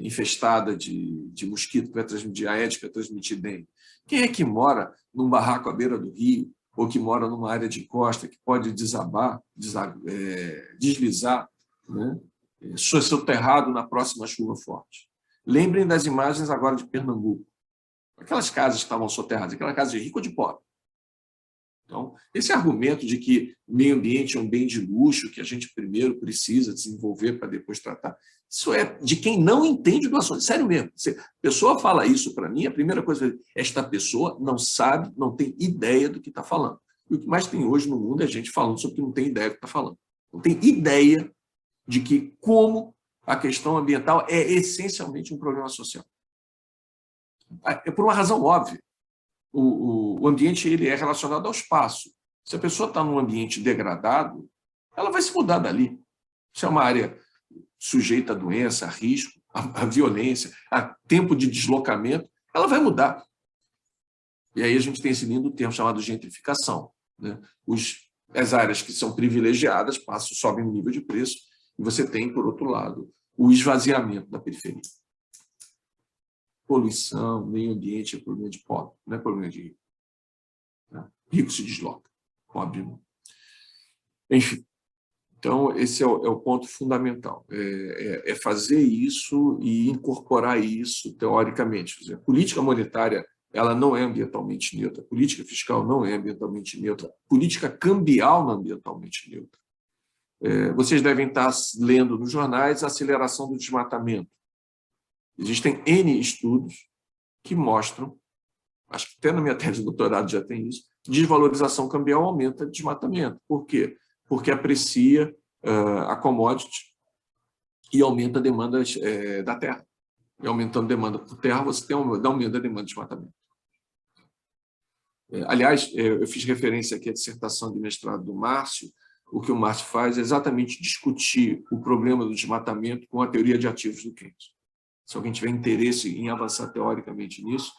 infestada de mosquito que vai transmitir Aedes, que vai transmitir dengue? Quem é que mora num barraco à beira do rio ou que mora numa área de costa que pode deslizar, né, soterrado na próxima chuva forte? Lembrem das imagens agora de Pernambuco. Aquelas casas que estavam soterradas, aquela casa de rico ou de pobre? Então, esse argumento de que meio ambiente é um bem de luxo, que a gente primeiro precisa desenvolver para depois tratar, isso é de quem não entende do assunto. Sério mesmo. Se a pessoa fala isso para mim, a primeira coisa é esta pessoa não sabe, não tem ideia do que está falando. E o que mais tem hoje no mundo é gente falando sobre o que não tem ideia do que está falando. Não tem ideia de que como a questão ambiental é essencialmente um problema social. É por uma razão óbvia. O ambiente ele é relacionado ao espaço. Se a pessoa está num ambiente degradado, ela vai se mudar dali. Se é uma área sujeita a doença, a risco, a violência, a tempo de deslocamento, ela vai mudar. E aí a gente tem esse lindo termo chamado gentrificação, né? As áreas que são privilegiadas sobem no nível de preço, e você tem, por outro lado, o esvaziamento da periferia. Poluição, meio ambiente é problema de pobre, não é problema de rico. Rico se desloca, pobre não. Enfim, então esse é o ponto fundamental, é fazer isso e incorporar isso teoricamente. Quer dizer, a política monetária ela não é ambientalmente neutra, a política fiscal não é ambientalmente neutra, a política cambial não é ambientalmente neutra. Vocês devem estar lendo nos jornais a aceleração do desmatamento. Existem N estudos que mostram, acho que até na minha tese de doutorado já tem isso, desvalorização cambial aumenta desmatamento. Por quê? Porque aprecia a commodity e aumenta a demanda da terra. E aumentando a demanda por terra, você tem aumento da demanda de desmatamento. Aliás, eu fiz referência aqui à dissertação de mestrado do Márcio. O que o Márcio faz é exatamente discutir o problema do desmatamento com a teoria de ativos do Keynes. Se alguém tiver interesse em avançar teoricamente nisso.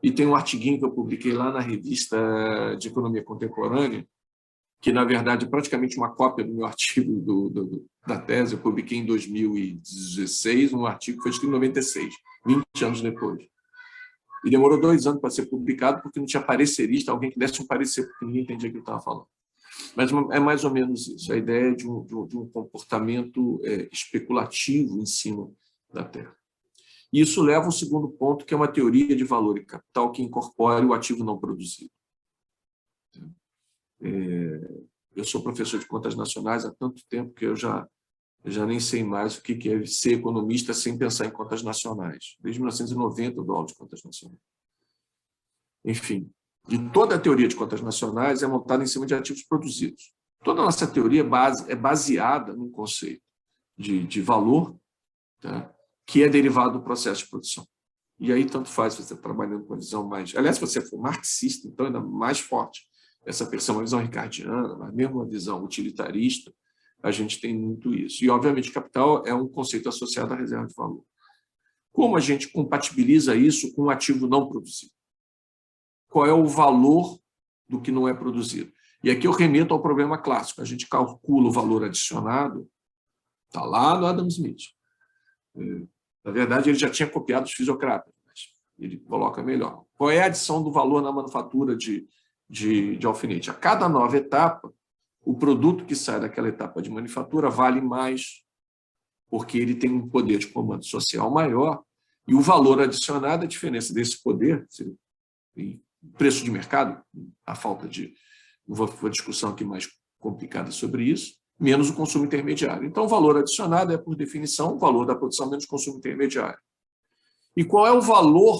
E tem um artiguinho que eu publiquei lá na revista de Economia Contemporânea, que, na verdade, é praticamente uma cópia do meu artigo da tese. Eu publiquei em 2016, um artigo que foi escrito em 96, 20 anos depois. E demorou 2 anos para ser publicado, porque não tinha parecerista, alguém que desse um parecer, porque ninguém entendia o que eu estava falando. Mas é mais ou menos isso, a ideia de um comportamento especulativo em cima da Terra. E isso leva ao segundo ponto, que é uma teoria de valor e capital que incorpora o ativo não produzido. Eu sou professor de contas nacionais há tanto tempo que eu já nem sei mais o que é ser economista sem pensar em contas nacionais. Desde 1990 eu dou aula de contas nacionais. Enfim, de toda a teoria de contas nacionais é montada em cima de ativos produzidos. Toda a nossa teoria é baseada num conceito de valor, tá? Que é derivado do processo de produção. E aí tanto faz você trabalhando com a visão mais... Aliás, se você for marxista, então ainda mais forte. Essa versão é uma visão ricardiana, mas mesmo uma visão utilitarista, a gente tem muito isso. E, obviamente, capital é um conceito associado à reserva de valor. Como a gente compatibiliza isso com um ativo não produzido? Qual é o valor do que não é produzido? E aqui eu remeto ao problema clássico. A gente calcula o valor adicionado, está lá no Adam Smith. Na verdade, ele já tinha copiado os fisiocratas, mas ele coloca melhor. Qual é a adição do valor na manufatura de alfinete? A cada nova etapa, o produto que sai daquela etapa de manufatura vale mais, porque ele tem um poder de comando social maior, e o valor adicionado, a diferença desse poder, preço de mercado, a falta de uma discussão aqui mais complicada sobre isso, menos o consumo intermediário. Então, o valor adicionado é, por definição, o valor da produção menos consumo intermediário. E qual é o valor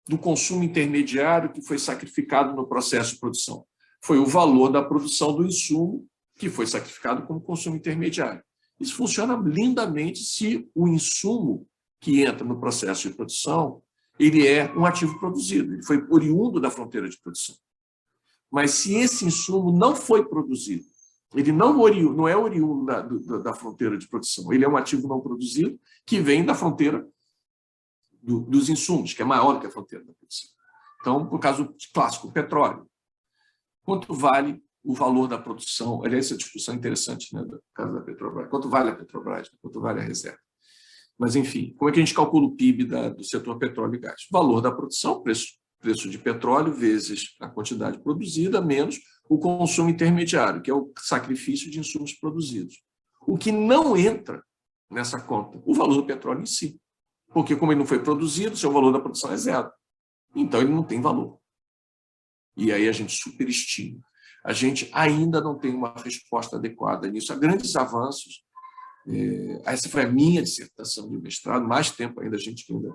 do consumo intermediário que foi sacrificado no processo de produção? Foi o valor da produção do insumo que foi sacrificado como consumo intermediário. Isso funciona lindamente se o insumo que entra no processo de produção ele é um ativo produzido, ele foi oriundo da fronteira de produção. Mas se esse insumo não foi produzido, ele não é oriundo da fronteira de produção, ele é um ativo não produzido que vem da fronteira dos insumos, que é maior do que a fronteira da produção. Então, por caso clássico, o petróleo. Quanto vale o valor da produção? Aliás, essa discussão é interessante, né, do caso da Petrobras. Quanto vale a Petrobras? Quanto vale a reserva? Mas, enfim, como é que a gente calcula o PIB do setor petróleo e gás? O valor da produção, preço de petróleo, vezes a quantidade produzida, menos o consumo intermediário, que é o sacrifício de insumos produzidos. O que não entra nessa conta? O valor do petróleo em si. Porque, como ele não foi produzido, seu valor da produção é zero. Então, ele não tem valor. E aí a gente superestima. a gente ainda não tem uma resposta adequada nisso. Há grandes avanços. Essa foi a minha dissertação de mestrado, mais tempo ainda, a gente ainda...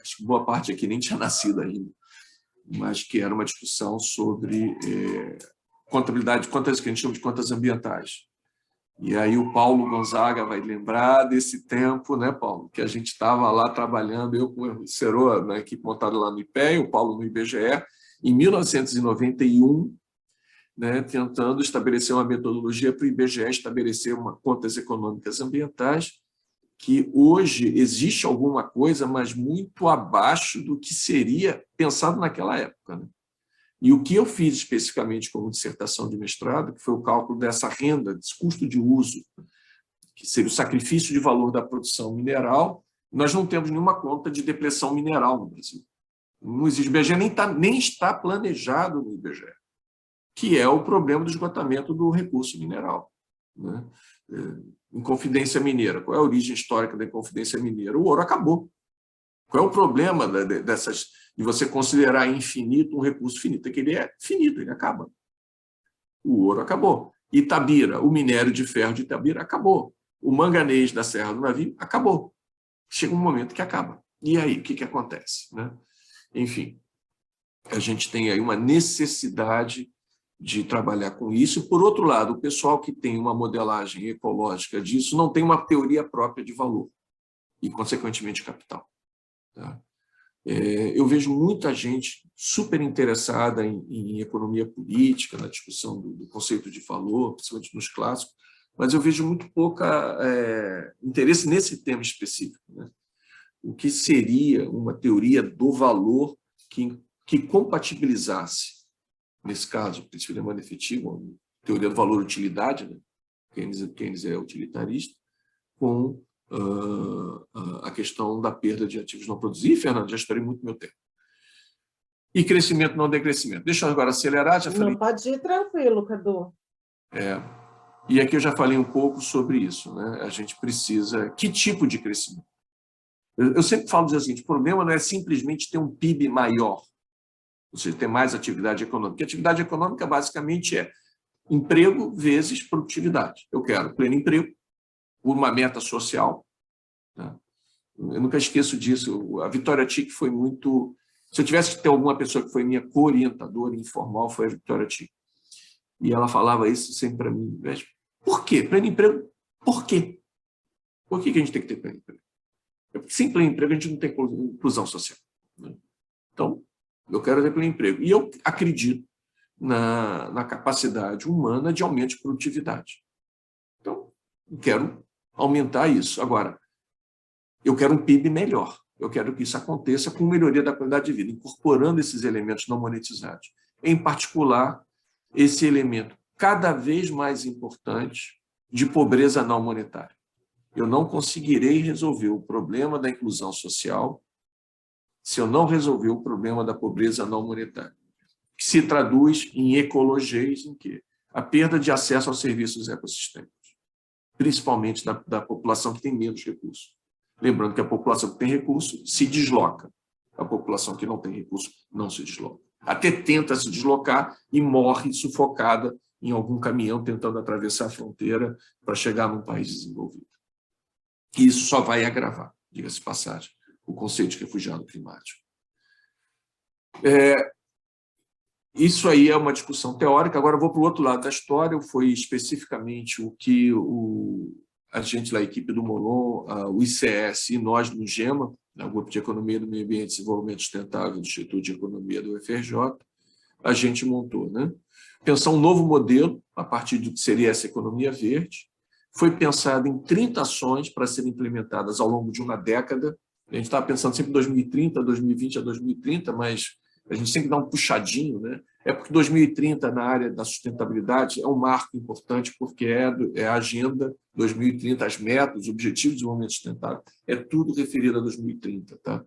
acho que boa parte aqui nem tinha nascido ainda, mas que era uma discussão sobre contabilidade, contas que a gente chama de contas ambientais. E aí o Paulo Gonzaga vai lembrar desse tempo, né, Paulo? Que a gente estava lá trabalhando, eu com o Cerô, na equipe montada lá no IPEA, o Paulo no IBGE, em 1991, né, tentando estabelecer uma metodologia para o IBGE estabelecer contas econômicas ambientais, que hoje existe alguma coisa, mas muito abaixo do que seria pensado naquela época, né? E o que eu fiz especificamente como dissertação de mestrado, que foi o cálculo dessa renda, desse custo de uso, que seria o sacrifício de valor da produção mineral, nós não temos nenhuma conta de depressão mineral no Brasil. Não existe, o IBGE nem está planejado no IBGE, que é o problema do esgotamento do recurso mineral, né? Inconfidência mineira. Qual é a origem histórica da Inconfidência mineira? O ouro acabou. Qual é o problema de você considerar infinito um recurso finito? É que ele é finito, ele acaba. O ouro acabou. Itabira, o minério de ferro de Itabira acabou. O manganês da Serra do Navio acabou. Chega um momento que acaba. E aí, o que acontece, né? Enfim, a gente tem aí uma necessidade de trabalhar com isso. Por outro lado, o pessoal que tem uma modelagem ecológica disso não tem uma teoria própria de valor e, consequentemente, capital. Tá? Eu vejo muita gente super interessada em economia política, na discussão do conceito de valor, principalmente nos clássicos, mas eu vejo muito pouca interesse nesse tema específico, né? O que seria uma teoria do valor que compatibilizasse, nesse caso, o princípio de demanda efetiva, a teoria do valor-utilidade, né? Keynes é utilitarista, com a questão da perda de ativos não produzidos. Fernando, já estourei muito meu tempo. E crescimento, não decrescimento. Deixa eu agora acelerar. Já falei... Não, pode ir tranquilo, Cadu. E aqui eu já falei um pouco sobre isso, né? A gente precisa... Que tipo de crescimento? Eu sempre falo o seguinte: o problema não é simplesmente ter um PIB maior, ou seja, ter mais atividade econômica. A atividade econômica, basicamente, é emprego vezes produtividade. Eu quero pleno emprego, por uma meta social. Tá? Eu nunca esqueço disso. A Vitória Tic foi muito... Se eu tivesse que ter alguma pessoa que foi minha co-orientadora informal, foi a Vitória Tic. E ela falava isso sempre para mim. Por quê? Pleno emprego? Por quê? Por que a gente tem que ter pleno emprego? Porque sem pleno emprego a gente não tem inclusão social, né? Então, eu quero ter pleno emprego. E eu acredito na capacidade humana de aumento de produtividade. Então, eu quero aumentar isso. Agora, eu quero um PIB melhor. Eu quero que isso aconteça com melhoria da qualidade de vida, incorporando esses elementos não monetizados. Em particular, esse elemento cada vez mais importante de pobreza não monetária. Eu não conseguirei resolver o problema da inclusão social se eu não resolver o problema da pobreza não monetária, que se traduz em ecologias, em que a perda de acesso aos serviços ecossistêmicos, principalmente da população que tem menos recursos. Lembrando que a população que tem recurso se desloca. A população que não tem recurso não se desloca. Até tenta se deslocar e morre sufocada em algum caminhão tentando atravessar a fronteira para chegar num país desenvolvido. E isso só vai agravar, diga-se de passagem, o conceito de refugiado climático. Isso aí é uma discussão teórica. Agora eu vou para o outro lado da história. Foi especificamente o que a gente lá, a equipe do Molon, o ICS e nós no GEMA, o Grupo de Economia do Meio Ambiente e Desenvolvimento Sustentável do Instituto de Economia do UFRJ, a gente montou, né? Pensar um novo modelo a partir do que seria essa economia verde. Foi pensado em 30 ações para serem implementadas ao longo de uma década. A gente estava pensando sempre em 2030, 2020 a 2030, mas a gente sempre dá um puxadinho, né? É porque 2030, na área da sustentabilidade, é um marco importante, porque é a Agenda 2030, as metas, os Objetivos de Desenvolvimento Sustentável, é tudo referido a 2030. Tá?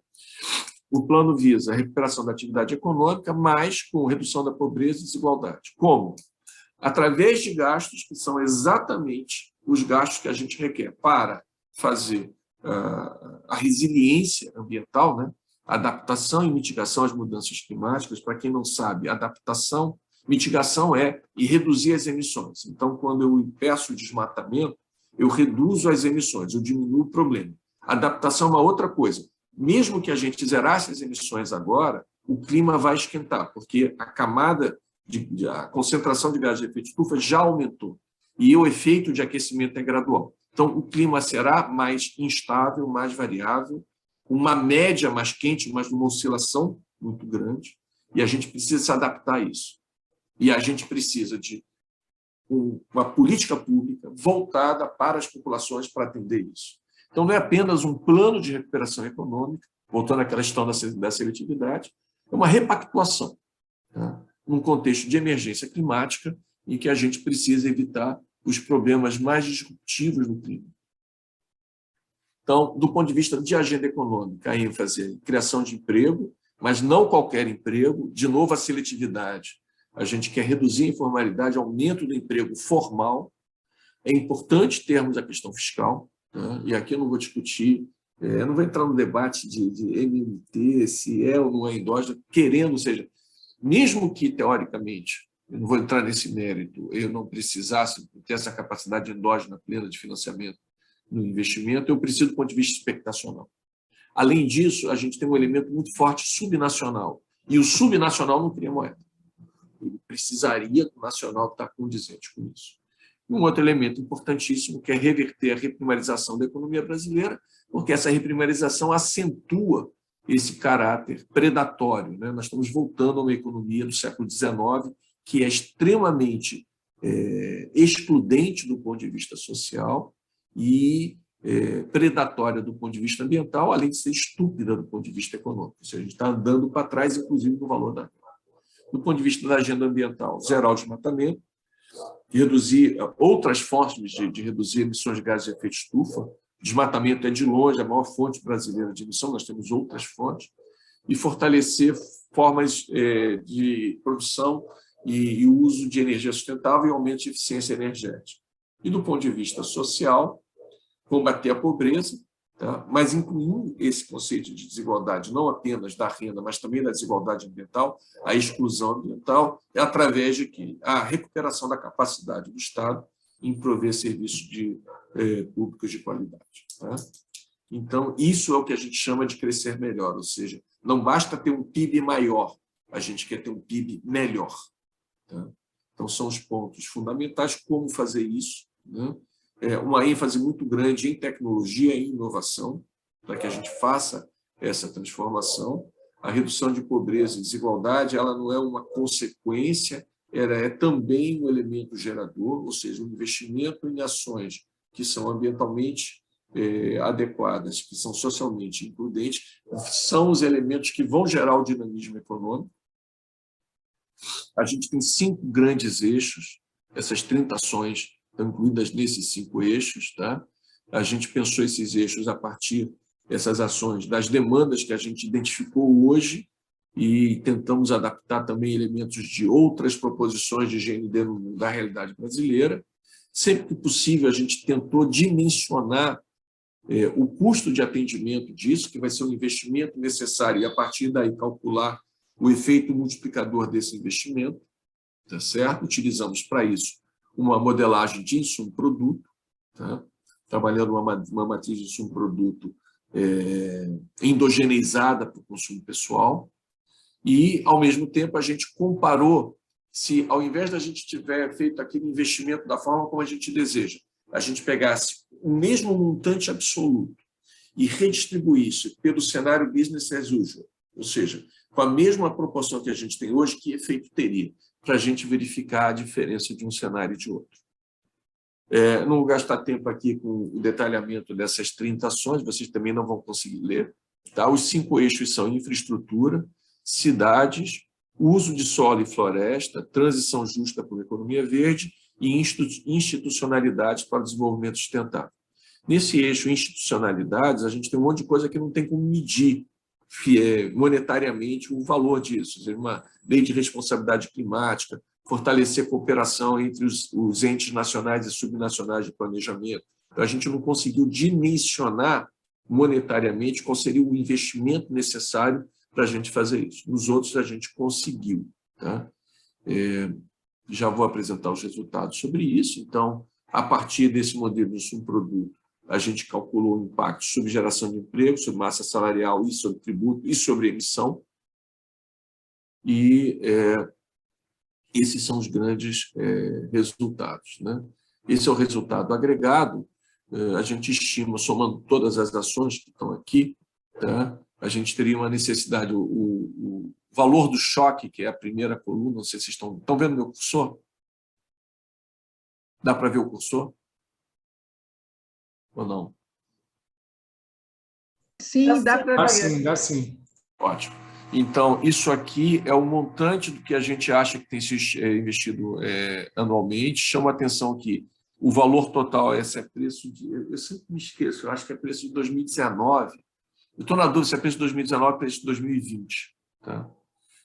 O plano visa a recuperação da atividade econômica, mas com redução da pobreza e desigualdade. Como? Através de gastos que são exatamente os gastos que a gente requer para fazer a resiliência ambiental, né? Adaptação e mitigação às mudanças climáticas. Para quem não sabe, adaptação Mitigação e reduzir as emissões. Então, quando eu impeço o desmatamento, eu reduzo as emissões, eu diminuo o problema. Adaptação é uma outra coisa. Mesmo que a gente zerasse as emissões agora, o clima vai esquentar, porque a camada, a concentração de gases de efeito estufa já aumentou, e o efeito de aquecimento é gradual. Então, o clima será mais instável, mais variável, uma média mais quente, mas uma oscilação muito grande, e a gente precisa se adaptar a isso. E a gente precisa de uma política pública voltada para as populações para atender isso. Então, não é apenas um plano de recuperação econômica, voltando àquela questão da seletividade, é uma repactuação, tá? Num contexto de emergência climática em que a gente precisa evitar os problemas mais disruptivos no clima. Então, do ponto de vista de agenda econômica, a ênfase é em criação de emprego, mas não qualquer emprego, de novo a seletividade. A gente quer reduzir a informalidade, aumento do emprego formal. É importante termos a questão fiscal, né? E aqui eu não vou discutir, não vou entrar no debate de MMT, se é ou não é endógeno, querendo, ou seja, mesmo que, teoricamente, eu não vou entrar nesse mérito, eu não precisasse ter essa capacidade endógena plena de financiamento no investimento, eu preciso do ponto de vista expectacional. Além disso, a gente tem um elemento muito forte subnacional, e o subnacional não cria moeda. Ele precisaria do nacional estar condizente com isso. Um outro elemento importantíssimo, que é reverter a reprimarização da economia brasileira, porque essa reprimarização acentua esse caráter predatório, né? Nós estamos voltando a uma economia do século XIX, que é extremamente excludente do ponto de vista social e predatória do ponto de vista ambiental, além de ser estúpida do ponto de vista econômico. Ou seja, a gente está andando para trás, inclusive, no valor da terra. Do ponto de vista da agenda ambiental, zerar o desmatamento, reduzir outras formas de reduzir emissões de gases de efeito estufa. Desmatamento é, de longe, a maior fonte brasileira de emissão, nós temos outras fontes, e fortalecer formas de produção e uso de energia sustentável e aumento de eficiência energética. E, do ponto de vista social, combater a pobreza, tá? Mas incluindo esse conceito de desigualdade, não apenas da renda, mas também da desigualdade ambiental, a exclusão ambiental, é através de que a recuperação da capacidade do Estado em prover serviços públicos de qualidade. Tá? Então, isso é o que a gente chama de crescer melhor, ou seja, não basta ter um PIB maior, a gente quer ter um PIB melhor. Tá? Então, são os pontos fundamentais, como fazer isso, né? Uma ênfase muito grande em tecnologia e inovação, para que a gente faça essa transformação. A redução de pobreza e desigualdade, ela não é uma consequência, ela é também um elemento gerador, ou seja, um investimento em ações que são ambientalmente adequadas, que são socialmente imprudentes, são os elementos que vão gerar o dinamismo econômico. A gente tem 5 grandes eixos, essas 30 ações estão incluídas nesses 5 eixos. Tá? A gente pensou esses eixos a partir dessas ações, das demandas que a gente identificou hoje, e tentamos adaptar também elementos de outras proposições de GND da realidade brasileira. Sempre que possível, a gente tentou dimensionar o custo de atendimento disso, que vai ser um investimento necessário, e a partir daí calcular o efeito multiplicador desse investimento. Tá certo? Utilizamos para isso uma modelagem de insumo-produto, tá? Trabalhando uma matriz de insumo-produto endogeneizada para o consumo pessoal, e, ao mesmo tempo, a gente comparou se, ao invés da gente tiver feito aquele investimento da forma como a gente deseja, a gente pegasse o mesmo montante absoluto e redistribuísse pelo cenário business as usual, ou seja, com a mesma proporção que a gente tem hoje, que efeito teria? Para a gente verificar a diferença de um cenário e de outro. Não vou gastar tempo aqui com o detalhamento dessas 30 ações, vocês também não vão conseguir ler. Tá? Os 5 eixos são infraestrutura, cidades, uso de solo e floresta, transição justa para uma economia verde e institucionalidades para o desenvolvimento sustentável. Nesse eixo institucionalidades, a gente tem um monte de coisa que não tem como medir monetariamente o valor disso, uma lei de responsabilidade climática, fortalecer a cooperação entre os entes nacionais e subnacionais de planejamento. Então, a gente não conseguiu dimensionar monetariamente qual seria o investimento necessário para a gente fazer isso. Nos outros, a gente conseguiu. Tá? Já vou apresentar os resultados sobre isso. Então, a partir desse modelo de subproduto, a gente calculou o impacto sobre geração de emprego, sobre massa salarial e sobre tributo e sobre emissão. E esses são os grandes resultados, né? Esse é o resultado agregado. A gente estima, somando todas as ações que estão aqui, tá? A gente teria uma necessidade, o valor do choque, que é a primeira coluna, não sei se vocês estão vendo meu cursor? Dá para ver o cursor? Ou não? Sim, dá para ver. Sim, dá sim. Ótimo. Então, isso aqui é o montante do que a gente acha que tem sido investido anualmente. Chama a atenção que o valor total, esse é preço de... Eu sempre me esqueço, eu acho que é preço de 2019. Eu estou na dúvida se é preço de 2019 ou preço de 2020. Tá?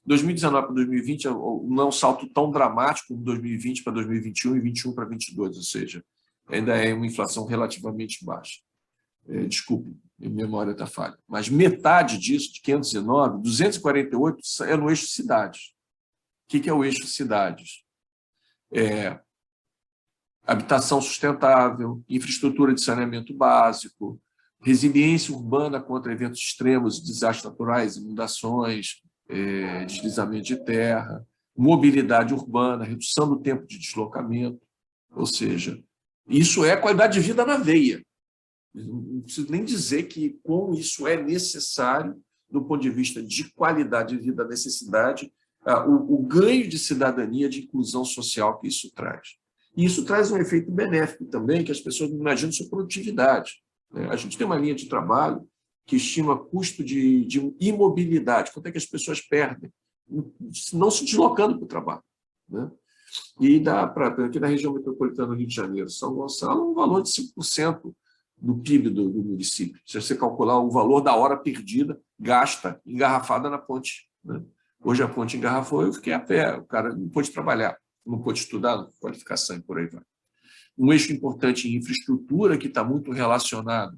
2019 para 2020 não é um salto tão dramático como 2020 para 2021 e 2021 para 2022, ou seja, ainda é uma inflação relativamente baixa. Desculpe, minha memória está falha. Mas metade disso, de 509, 248 é no eixo cidades. O que é o eixo cidades? Habitação sustentável, infraestrutura de saneamento básico, resiliência urbana contra eventos extremos, desastres naturais, inundações, deslizamento de terra, mobilidade urbana, redução do tempo de deslocamento, ou seja, isso é qualidade de vida na veia. Não preciso nem dizer que como isso é necessário do ponto de vista de qualidade de vida, da necessidade, o ganho de cidadania, de inclusão social que isso traz. E isso traz um efeito benéfico também, que as pessoas não imaginam sua produtividade. A gente tem uma linha de trabalho que estima custo de imobilidade, quanto é que as pessoas perdem, não se deslocando para o trabalho. Né? E dá para, aqui na região metropolitana do Rio de Janeiro, São Gonçalo, um valor de 5% do PIB do município. Se você calcular o valor da hora perdida, gasta, engarrafada na ponte. Né? Hoje a ponte engarrafou, eu fiquei a pé, o cara não pôde trabalhar, não pôde estudar, qualificação e por aí vai. Um eixo importante em infraestrutura, que está muito relacionado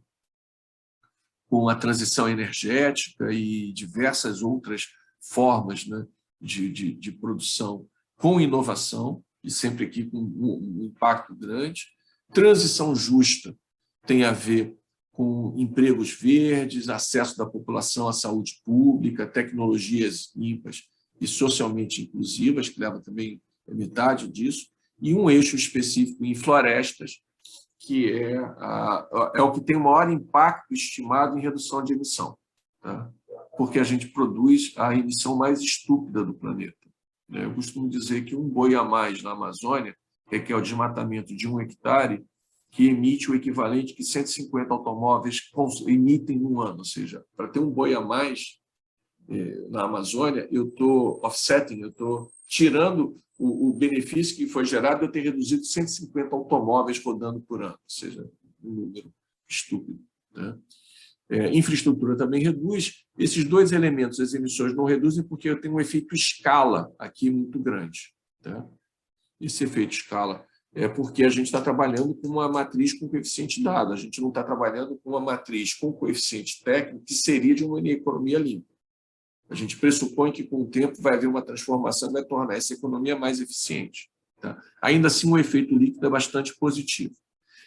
com a transição energética e diversas outras formas, né, de produção com inovação, e sempre aqui com um impacto grande. Transição justa tem a ver com empregos verdes, acesso da população à saúde pública, tecnologias limpas e socialmente inclusivas, que leva também a metade disso, e um eixo específico em florestas, que é o que tem o maior impacto estimado em redução de emissão, tá? Porque a gente produz a emissão mais estúpida do planeta. Eu costumo dizer que um boi a mais na Amazônia requer o desmatamento de 1 hectare, que emite o equivalente que 150 automóveis emitem no ano. Ou seja, para ter um boi a mais na Amazônia, eu estou offsetting, eu estou tirando o benefício que foi gerado de eu ter reduzido 150 automóveis rodando por ano, ou seja, um número estúpido. Né? Infraestrutura também reduz. Esses dois elementos, as emissões não reduzem porque eu tenho um efeito escala aqui muito grande. Tá? Esse efeito escala é porque a gente está trabalhando com uma matriz com coeficiente dado, a gente não está trabalhando com uma matriz com coeficiente técnico que seria de uma economia limpa. A gente pressupõe que, com o tempo, vai haver uma transformação que vai tornar essa economia mais eficiente. Tá? Ainda assim, o efeito líquido é bastante positivo.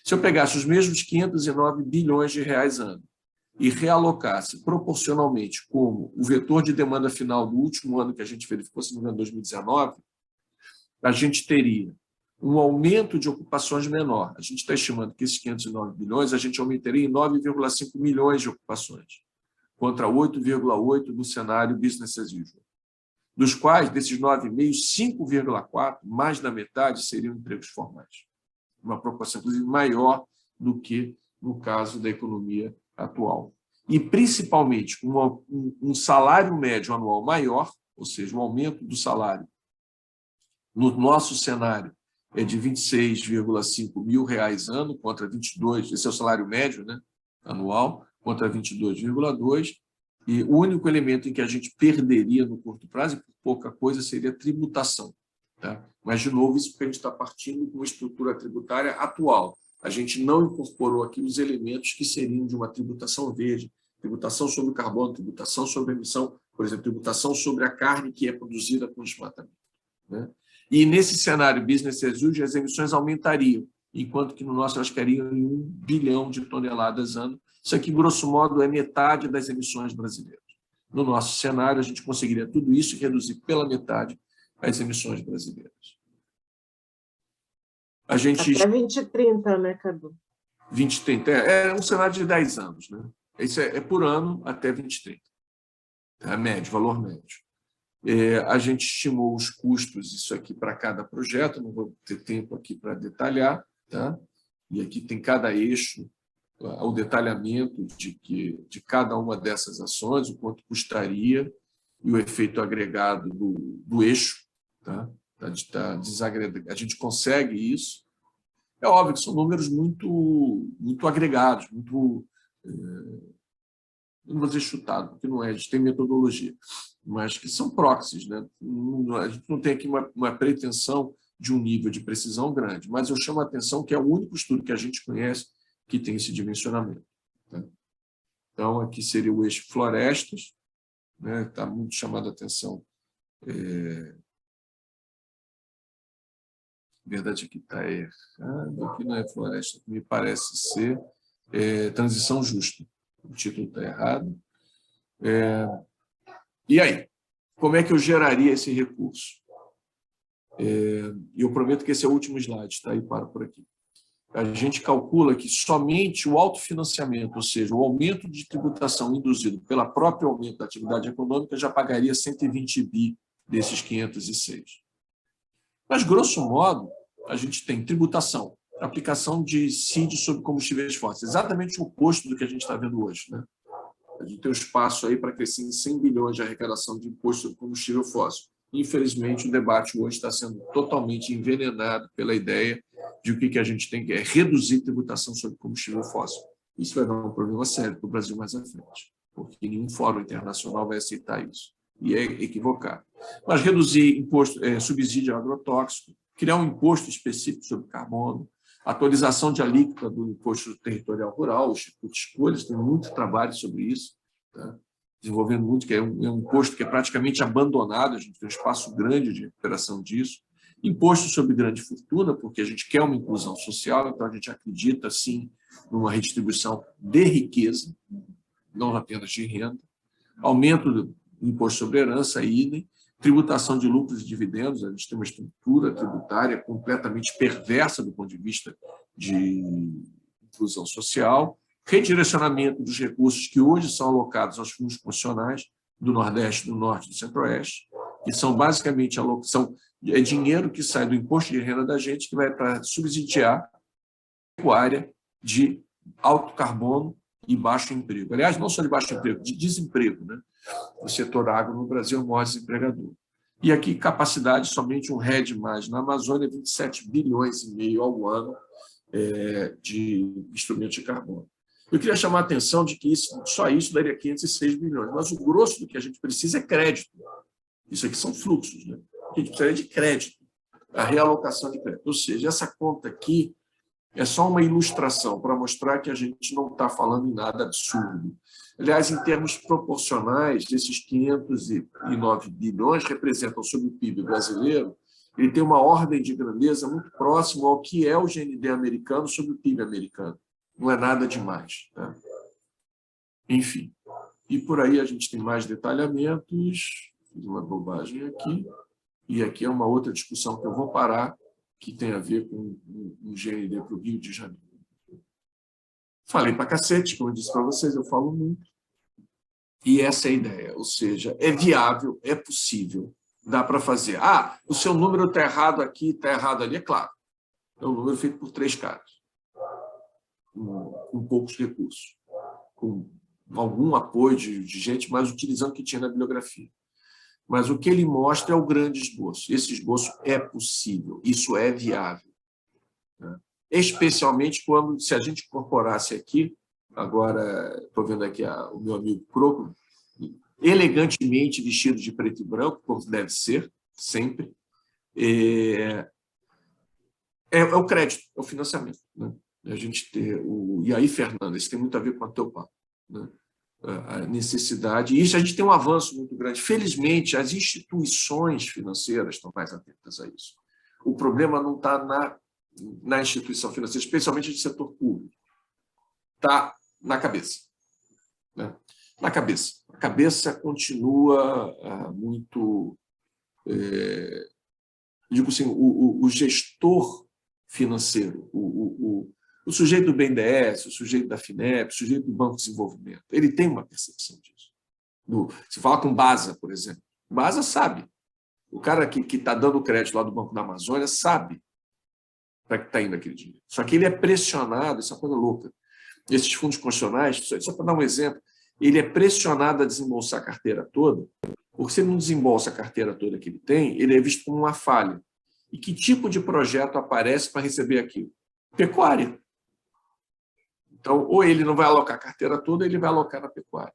Se eu pegasse os mesmos 509 bilhões de reais ano e realocasse proporcionalmente como o vetor de demanda final do último ano que a gente verificou, se não me engano, 2019, a gente teria um aumento de ocupações menor. A gente está estimando que esses 509 bilhões a gente aumentaria em 9,5 milhões de ocupações, contra 8,8 do cenário business as usual. Dos quais, desses 9,5, 5,4, mais da metade seriam empregos formais. Uma proporção, inclusive, maior do que no caso da economia atual. E, principalmente, um salário médio anual maior, ou seja, um aumento do salário no nosso cenário é de R$ 26,5 mil ano, contra 22, esse é o salário médio, né, anual, contra 22,2, e o único elemento em que a gente perderia no curto prazo, e por pouca coisa, seria a tributação. Tá? Mas, de novo, isso porque a gente está partindo com uma estrutura tributária atual. A gente não incorporou aqui os elementos que seriam de uma tributação verde, tributação sobre o carbono, tributação sobre a emissão, por exemplo, tributação sobre a carne que é produzida com desmatamento. né? E nesse cenário business as usual, as emissões aumentariam, enquanto que no nosso elas ficariam em 1 bilhão de toneladas ano. Isso aqui, grosso modo, é metade das emissões brasileiras. No nosso cenário, a gente conseguiria tudo isso e reduzir pela metade as emissões brasileiras. A gente... Até 2030, né, Cadu? 2030, é um cenário de 10 anos, né? Isso é por ano até 2030. É médio, valor médio. A gente estimou os custos, isso aqui para cada projeto, não vou ter tempo aqui para detalhar, tá? E aqui tem cada eixo, o detalhamento de cada uma dessas ações, o quanto custaria e o efeito agregado do eixo, tá? A gente consegue isso. É óbvio que são números muito agregados, muito, não vou dizer chutado, porque não é, a gente tem metodologia, mas que são proxies, né? A gente não tem aqui uma pretensão de um nível de precisão grande, mas eu chamo a atenção que é o único estudo que a gente conhece que tem esse dimensionamento, tá? Então, aqui seria o eixo florestas, né? Está muito chamado a atenção. Na verdade, aqui está errado, aqui não é floresta, me parece ser transição justa. O título está errado. E aí? Como é que eu geraria esse recurso? E eu prometo que esse é o último slide, tá? E paro por aqui. A gente calcula que somente o autofinanciamento, ou seja, o aumento de tributação induzido pelo próprio aumento da atividade econômica, já pagaria 120 bi desses 506. Mas, grosso modo, a gente tem tributação, aplicação de CID sobre combustíveis fósseis, exatamente o oposto do que a gente está vendo hoje, né? A gente tem um espaço aí para crescer em 100 bilhões de arrecadação de imposto sobre combustível fóssil. Infelizmente, o debate hoje está sendo totalmente envenenado pela ideia de o que a gente tem que reduzir tributação sobre combustível fóssil. Isso vai dar um problema sério para o Brasil mais à frente, porque nenhum fórum internacional vai aceitar isso. E é equivocado. Mas reduzir imposto, subsídio agrotóxico, criar um imposto específico sobre carbono, atualização de alíquota do imposto territorial rural, o Instituto Escolhas tem muito trabalho sobre isso, tá? Desenvolvendo muito, que é um imposto que é praticamente abandonado, a gente tem um espaço grande de recuperação disso. Imposto sobre grande fortuna, porque a gente quer uma inclusão social, então a gente acredita, sim, numa redistribuição de riqueza, não apenas de renda. Aumento do imposto sobre herança, idem. Tributação de lucros e dividendos, a gente tem uma estrutura tributária completamente perversa do ponto de vista de inclusão social. Redirecionamento dos recursos que hoje são alocados aos fundos funcionais do Nordeste, do Norte e do Centro-Oeste, que são basicamente dinheiro que sai do imposto de renda da gente, que vai para subsidiar a pecuária de alto carbono e baixo emprego. Aliás, não só de baixo emprego, de desemprego, né? O setor agro no Brasil é o maior desempregador. E aqui, capacidade, somente um RED mais na Amazônia, 27 bilhões e meio ao ano de instrumentos de carbono. Eu queria chamar a atenção de que só isso daria 506 bilhões, mas o grosso do que a gente precisa é crédito. Isso aqui são fluxos, né? A gente precisa de crédito, a realocação de crédito. Ou seja, essa conta aqui é só uma ilustração para mostrar que a gente não está falando em nada absurdo. Aliás, em termos proporcionais, esses 509 bilhões representam sobre o PIB brasileiro, ele tem uma ordem de grandeza muito próxima ao que é o GND americano sobre o PIB americano. Não é nada demais, tá? Enfim, e por aí a gente tem mais detalhamentos. Fiz uma bobagem aqui, e aqui é uma outra discussão que eu vou parar, que tem a ver com o GND para o Rio de Janeiro. Falei para cacete, como eu disse para vocês, eu falo muito. E essa é a ideia, ou seja, é viável, é possível, dá para fazer. O seu número está errado aqui, está errado ali, é claro. É um número feito por 3 caras, com poucos recursos, com algum apoio de gente, mas utilizando o que tinha na bibliografia. Mas o que ele mostra é o grande esboço. Esse esboço é possível, isso é viável, né? Especialmente quando, se a gente incorporasse aqui, agora estou vendo aqui o meu amigo Croco, elegantemente vestido de preto e branco, como deve ser, sempre, é o crédito, é o financiamento, né? A gente ter e aí, Fernanda, isso tem muito a ver com o teu papo, né? a necessidade, e isso a gente tem um avanço muito grande. Felizmente, as instituições financeiras estão mais atentas a isso. O problema não está na instituição financeira, especialmente do setor público. Está na cabeça. Né? Na cabeça. A cabeça continua muito... digo assim, o gestor financeiro, o sujeito do BNDES, o sujeito da FINEP, o sujeito do Banco de Desenvolvimento, ele tem uma percepção disso. Se fala com o BASA, por exemplo, o BASA sabe. O cara que está dando crédito lá do Banco da Amazônia sabe para que está indo aquele dinheiro. Só que ele é pressionado, isso é uma coisa louca. Esses fundos constitucionais, só para dar um exemplo, ele é pressionado a desembolsar a carteira toda, porque se ele não desembolsa a carteira toda que ele tem, ele é visto como uma falha. E que tipo de projeto aparece para receber aquilo? Pecuária. Então, ou ele não vai alocar a carteira toda, ou ele vai alocar na pecuária.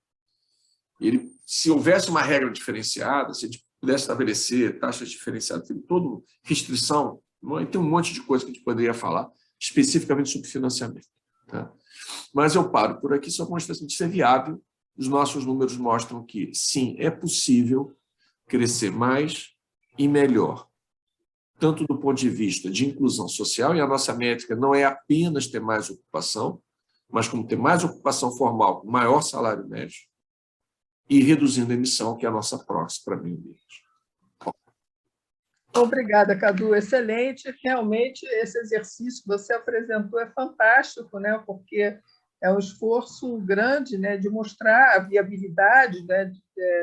Se houvesse uma regra diferenciada, se a gente pudesse estabelecer taxas diferenciadas, tem toda restrição, tem um monte de coisa que a gente poderia falar, especificamente sobre financiamento. Tá? Mas eu paro por aqui, só para mostrar que isso é viável. Os nossos números mostram que, sim, é possível crescer mais e melhor, tanto do ponto de vista de inclusão social, e a nossa métrica não é apenas ter mais ocupação, mas como ter mais ocupação formal, com maior salário médio, e reduzindo a emissão, que é a nossa proxy para meio ambiente. Obrigada, Cadu. Excelente. Realmente, esse exercício que você apresentou é fantástico, né? Porque é um esforço grande, né, de mostrar a viabilidade, né,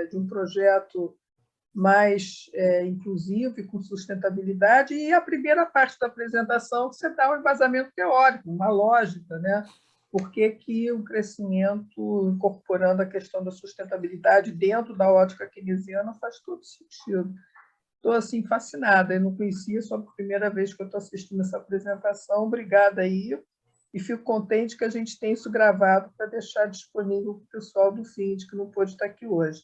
de um projeto mais inclusivo e com sustentabilidade. E a primeira parte da apresentação, você dá um embasamento teórico, uma lógica, né? Por que o crescimento, incorporando a questão da sustentabilidade dentro da ótica keynesiana, faz todo sentido. Estou assim, fascinada, eu não conhecia, só a primeira vez que eu estou assistindo essa apresentação. Obrigada aí, e fico contente que a gente tenha isso gravado para deixar disponível para o pessoal do FIND, que não pôde estar aqui hoje.